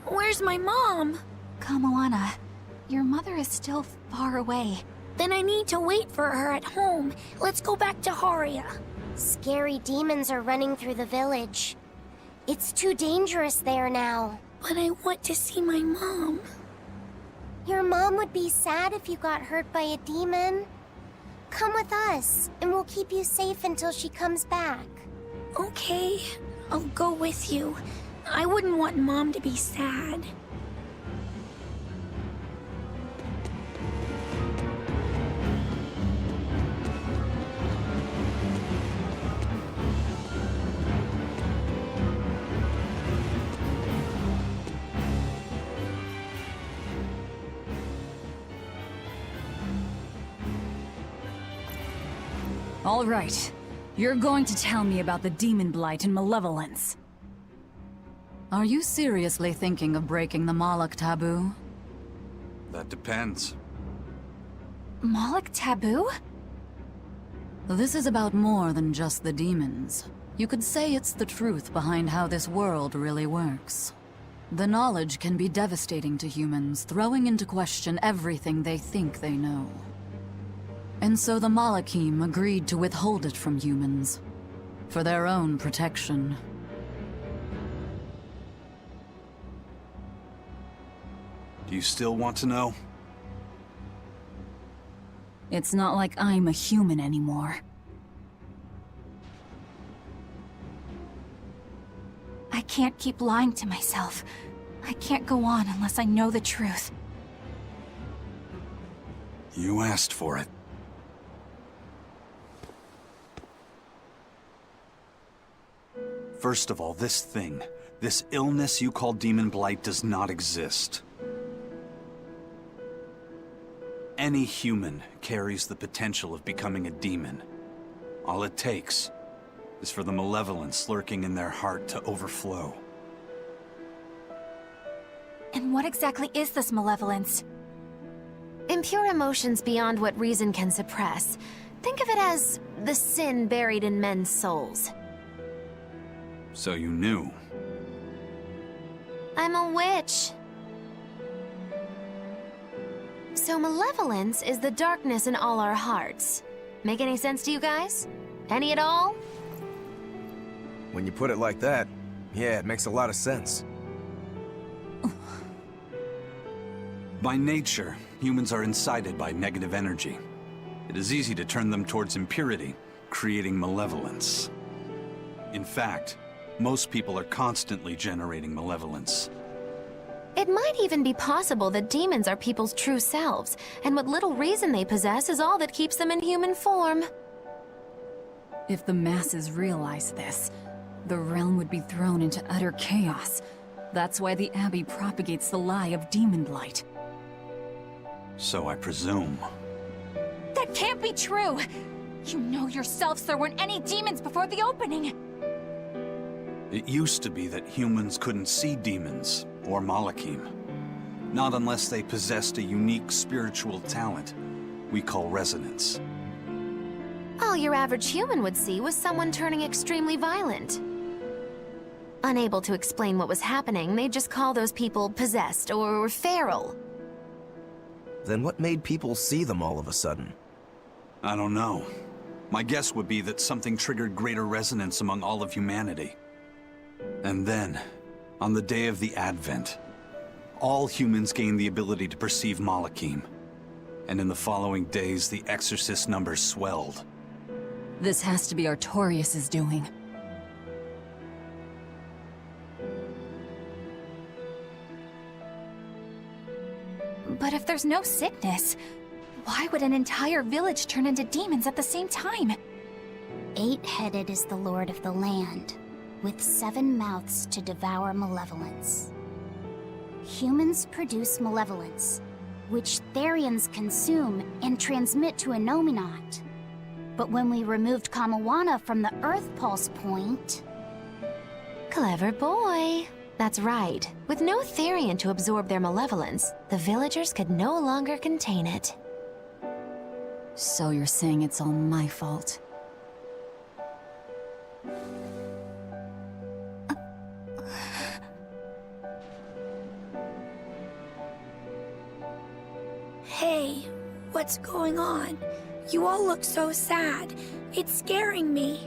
Speaker 13: Where's my mom?
Speaker 2: Kamoana, your mother is still far away.
Speaker 13: Then I need to wait for her at home. Let's go back to Haria.
Speaker 11: Scary demons are running through the village. It's too dangerous there now.
Speaker 13: But I want to see my mom.
Speaker 11: Your mom would be sad if you got hurt by a demon. Come with us, and we'll keep you safe until she comes back.
Speaker 13: Okay, I'll go with you. I wouldn't want Mom to be sad.
Speaker 4: All right. You're going to tell me about the demon blight and malevolence.
Speaker 8: Are you seriously thinking of breaking the Moloch taboo?
Speaker 7: That depends.
Speaker 2: Moloch taboo?
Speaker 8: This is about more than just the demons. You could say it's the truth behind how this world really works. The knowledge can be devastating to humans, throwing into question everything they think they know. And so the Malachim agreed to withhold it from humans, for their own protection.
Speaker 7: Do you still want to know?
Speaker 4: It's not like I'm a human anymore.
Speaker 2: I can't keep lying to myself. I can't go on unless I know the truth.
Speaker 7: You asked for it. First of all, this illness you call Demon Blight does not exist. Any human carries the potential of becoming a demon. All it takes is for the malevolence lurking in their heart to overflow.
Speaker 2: And what exactly is this malevolence?
Speaker 1: Impure emotions beyond what reason can suppress. Think of it as the sin buried in men's souls.
Speaker 7: So you knew.
Speaker 1: I'm a witch. So malevolence is the darkness in all our hearts. Make any sense to you guys? Any at all?
Speaker 3: When you put it like that, yeah, it makes a lot of sense.
Speaker 7: By nature, humans are incited by negative energy. It is easy to turn them towards impurity, creating malevolence. In fact, most people are constantly generating malevolence.
Speaker 1: It might even be possible that demons are people's true selves, and what little reason they possess is all that keeps them in human form.
Speaker 4: If the masses realize this, the realm would be thrown into utter chaos. That's why the Abbey propagates the lie of demon blight.
Speaker 7: So I presume.
Speaker 2: That can't be true! You know yourselves there weren't any demons before the opening!
Speaker 7: It used to be that humans couldn't see demons, or Malachim. Not unless they possessed a unique spiritual talent we call resonance.
Speaker 1: All your average human would see was someone turning extremely violent. Unable to explain what was happening, they'd just call those people possessed or feral.
Speaker 3: Then what made people see them all of a sudden?
Speaker 7: I don't know. My guess would be that something triggered greater resonance among all of humanity. And then, on the day of the Advent, all humans gained the ability to perceive Malachim. And in the following days, the exorcist numbers swelled.
Speaker 4: This has to be Artorias' doing.
Speaker 2: But if there's no sickness, why would an entire village turn into demons at the same time?
Speaker 11: 8-headed is the lord of the land, with 7 mouths to devour malevolence. Humans produce malevolence, which Therians consume and transmit to Innominat. But when we removed Kamawana from the Earth Pulse point...
Speaker 1: Clever boy. That's right. With no Therian to absorb their malevolence, the villagers could no longer contain it.
Speaker 4: So you're saying it's all my fault?
Speaker 13: Hey, What's going on? You all look so sad. It's scaring me.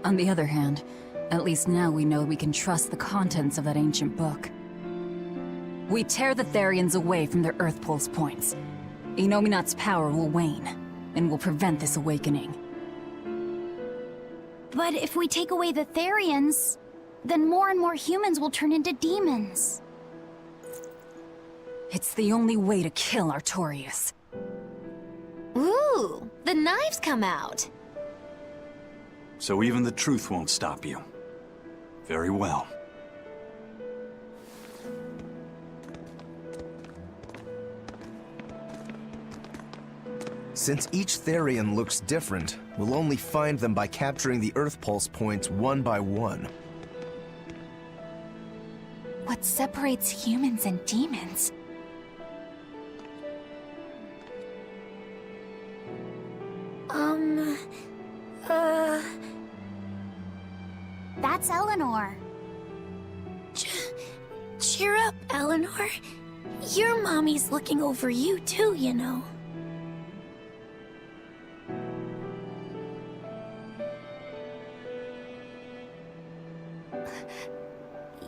Speaker 4: On the other hand, at least now we know we can trust the contents of that ancient book. We tear the Therians away from their Earth Pulse points. Innominat's power will wane, and will prevent this awakening.
Speaker 2: But if we take away the Therians, then more and more humans will turn into demons.
Speaker 4: It's the only way to kill Artorias.
Speaker 1: Ooh, the knives come out.
Speaker 7: So even the truth won't stop you. Very well.
Speaker 3: Since each Therian looks different, we'll only find them by capturing the Earth Pulse points one by one.
Speaker 2: What separates humans and demons? That's Eleanor.
Speaker 13: Cheer up, Eleanor. Your mommy's looking over you too, you know.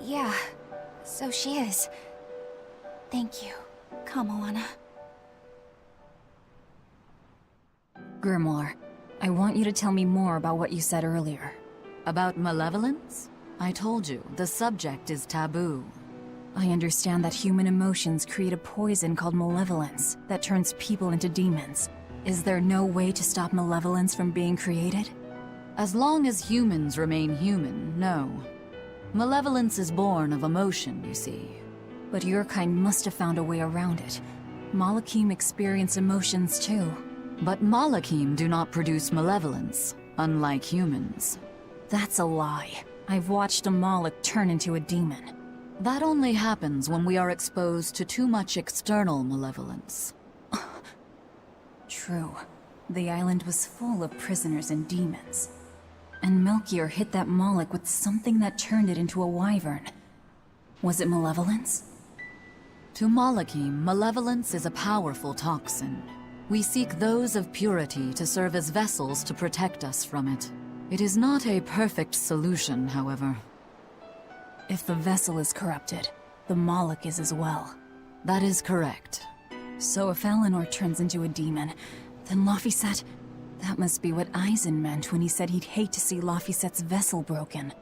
Speaker 2: Yeah, so she is. Thank you. Come, Alana.
Speaker 4: Grimoire, I want you to tell me more about what you said earlier.
Speaker 8: About malevolence? I told you, the subject is taboo.
Speaker 4: I understand that human emotions create a poison called malevolence that turns people into demons. Is there no way to stop malevolence from being created?
Speaker 8: As long as humans remain human, no. Malevolence is born of emotion, you see.
Speaker 4: But your kind must have found a way around it. Malakim experience emotions too.
Speaker 8: But Malakim do not produce malevolence, unlike humans.
Speaker 4: That's a lie. I've watched a Malak turn into a demon.
Speaker 8: That only happens when we are exposed to too much external malevolence.
Speaker 4: True. The island was full of prisoners and demons. And Melchior hit that Malak with something that turned it into a wyvern. Was it malevolence?
Speaker 8: To Malakim, malevolence is a powerful toxin. We seek those of purity to serve as vessels to protect us from it. It is not a perfect solution, however.
Speaker 4: If the vessel is corrupted, the Malak is as well.
Speaker 8: That is correct.
Speaker 4: So if Eleanor turns into a demon, then Laphicet... That must be what Eisen meant when he said he'd hate to see Laphicet's vessel broken.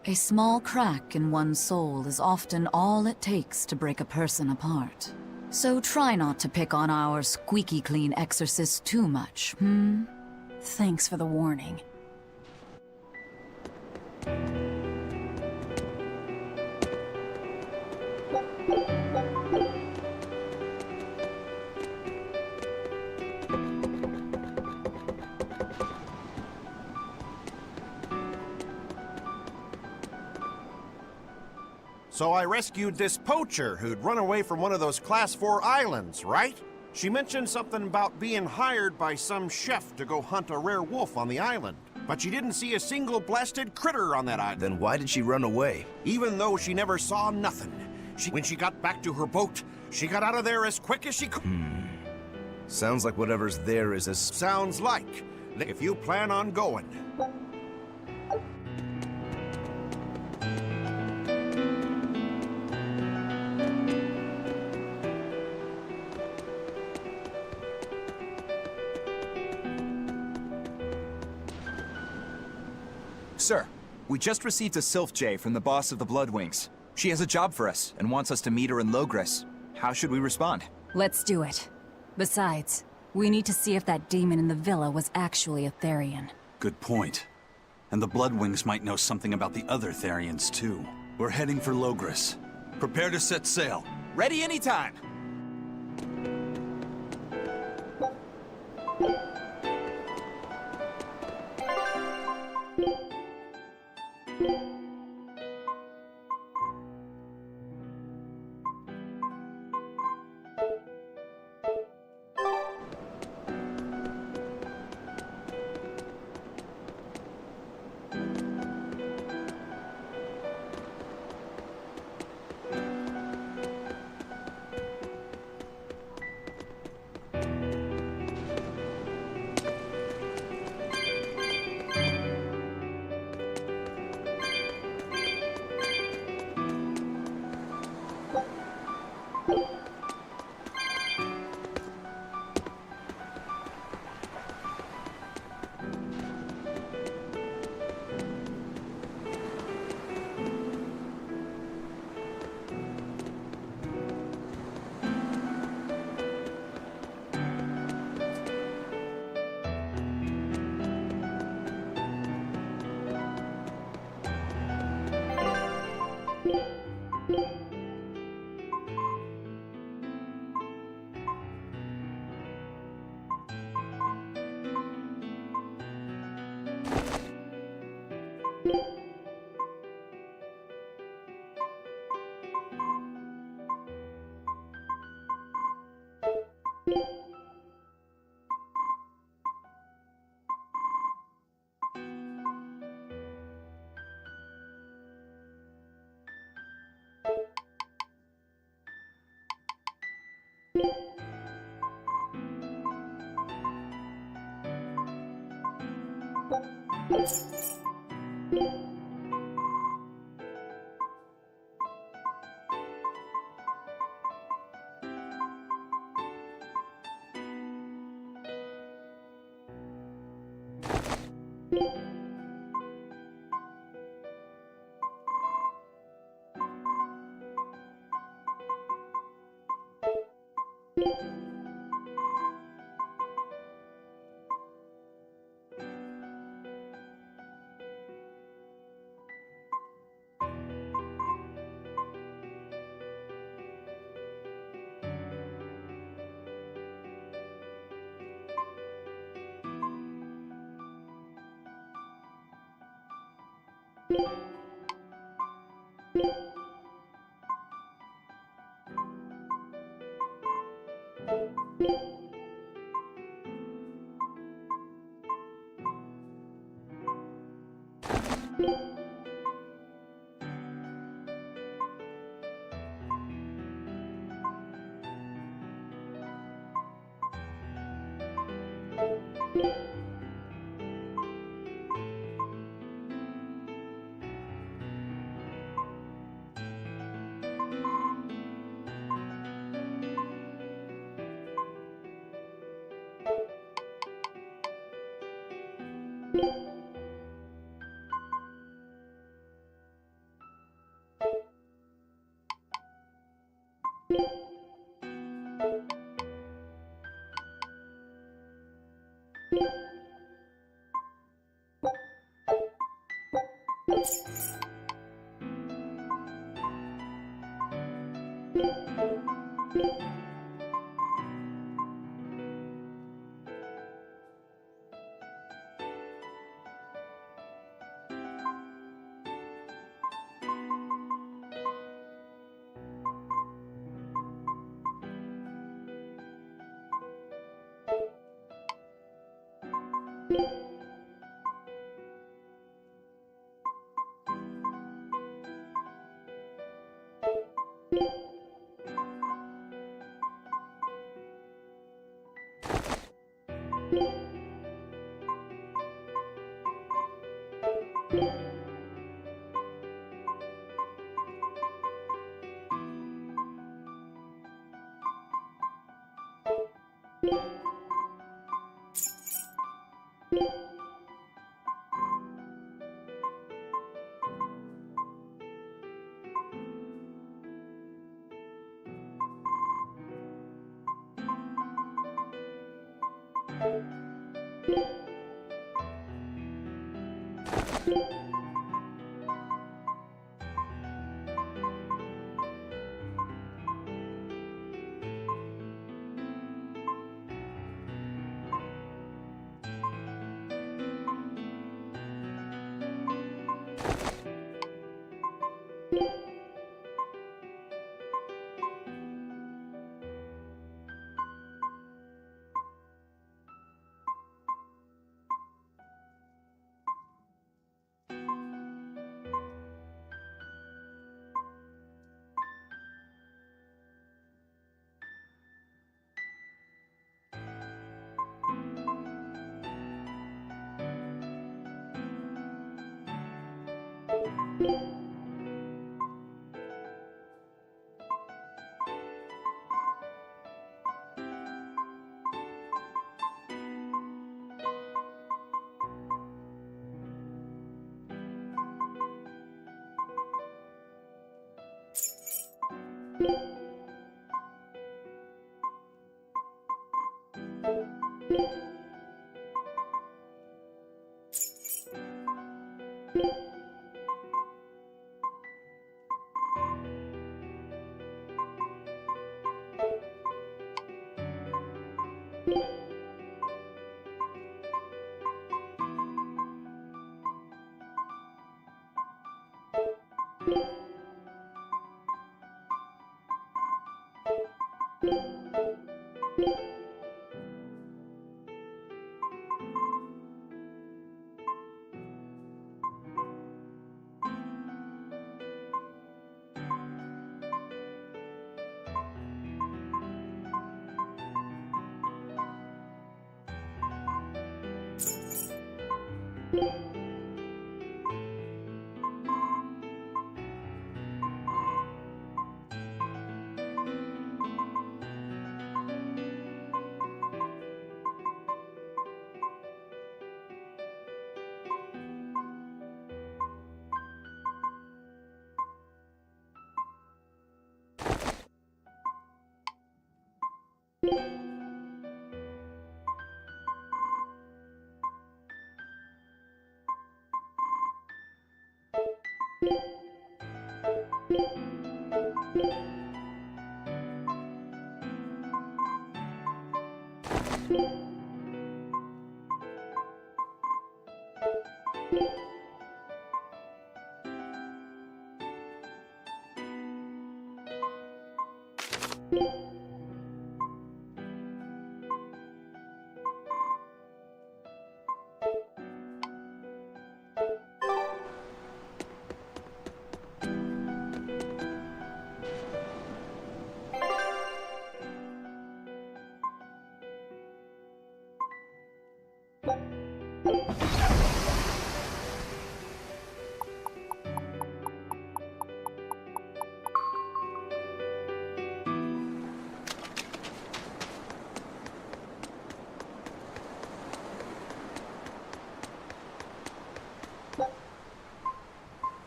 Speaker 8: A small crack in one's soul is often all it takes to break a person apart. So try not to pick on our squeaky clean exorcist too much,
Speaker 4: Thanks for the warning.
Speaker 14: So I rescued this poacher who'd run away from one of those Class 4 islands, right? She mentioned something about being hired by some chef to go hunt a rare wolf on the island. But she didn't see a single blasted critter on that island.
Speaker 3: Then why did she run away?
Speaker 14: Even though she never saw nothing. When she got back to her boat, she got out of there as quick as she could.
Speaker 3: Sounds like whatever's there is as...
Speaker 14: Sounds like. If you plan on going.
Speaker 12: Sir, we just received a Sylph J from the boss of the Bloodwings. She has a job for us and wants us to meet her in Logres. How should we respond?
Speaker 4: Let's do it. Besides, we need to see if that demon in the villa was actually a Therian.
Speaker 7: Good point. And the Bloodwings might know something about the other Therians, too. We're heading for Logres. Prepare to set sail.
Speaker 12: Ready anytime!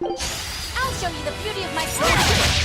Speaker 1: I'll show you the beauty of my plan.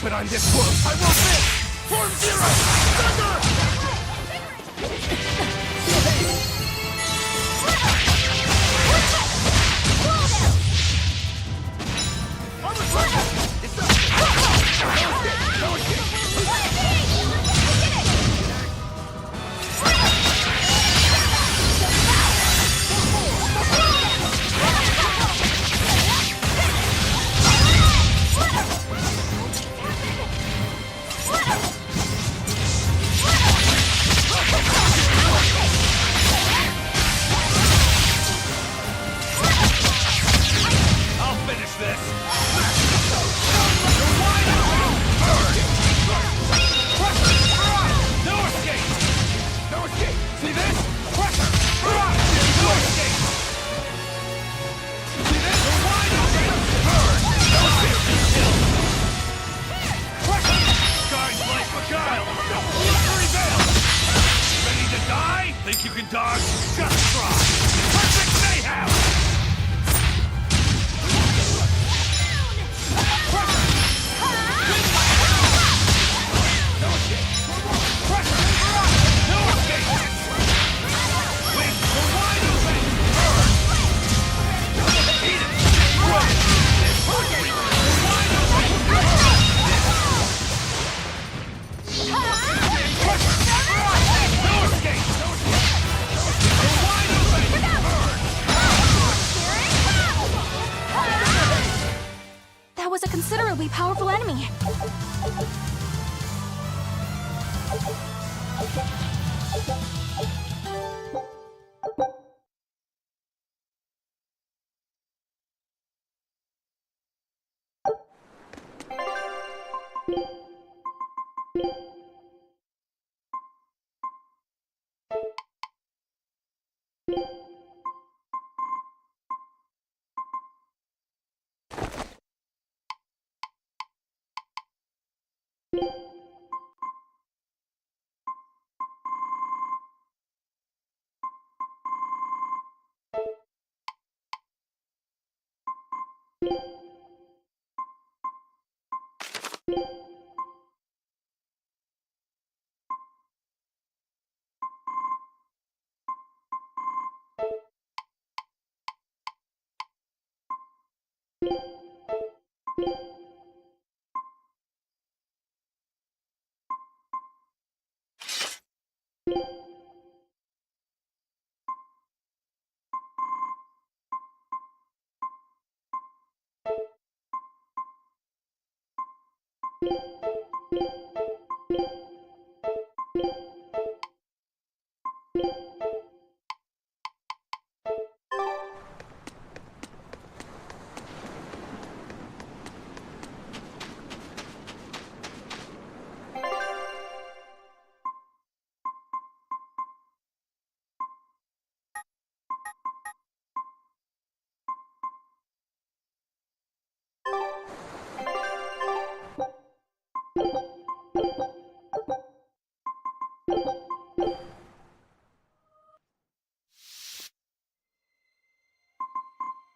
Speaker 9: But I'm this close. I will miss. Form zero. Thunder!
Speaker 15: Think you can dodge? Just try! Perfect mayhem! No escape! Wings are wide open!
Speaker 13: powerful enemy.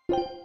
Speaker 2: You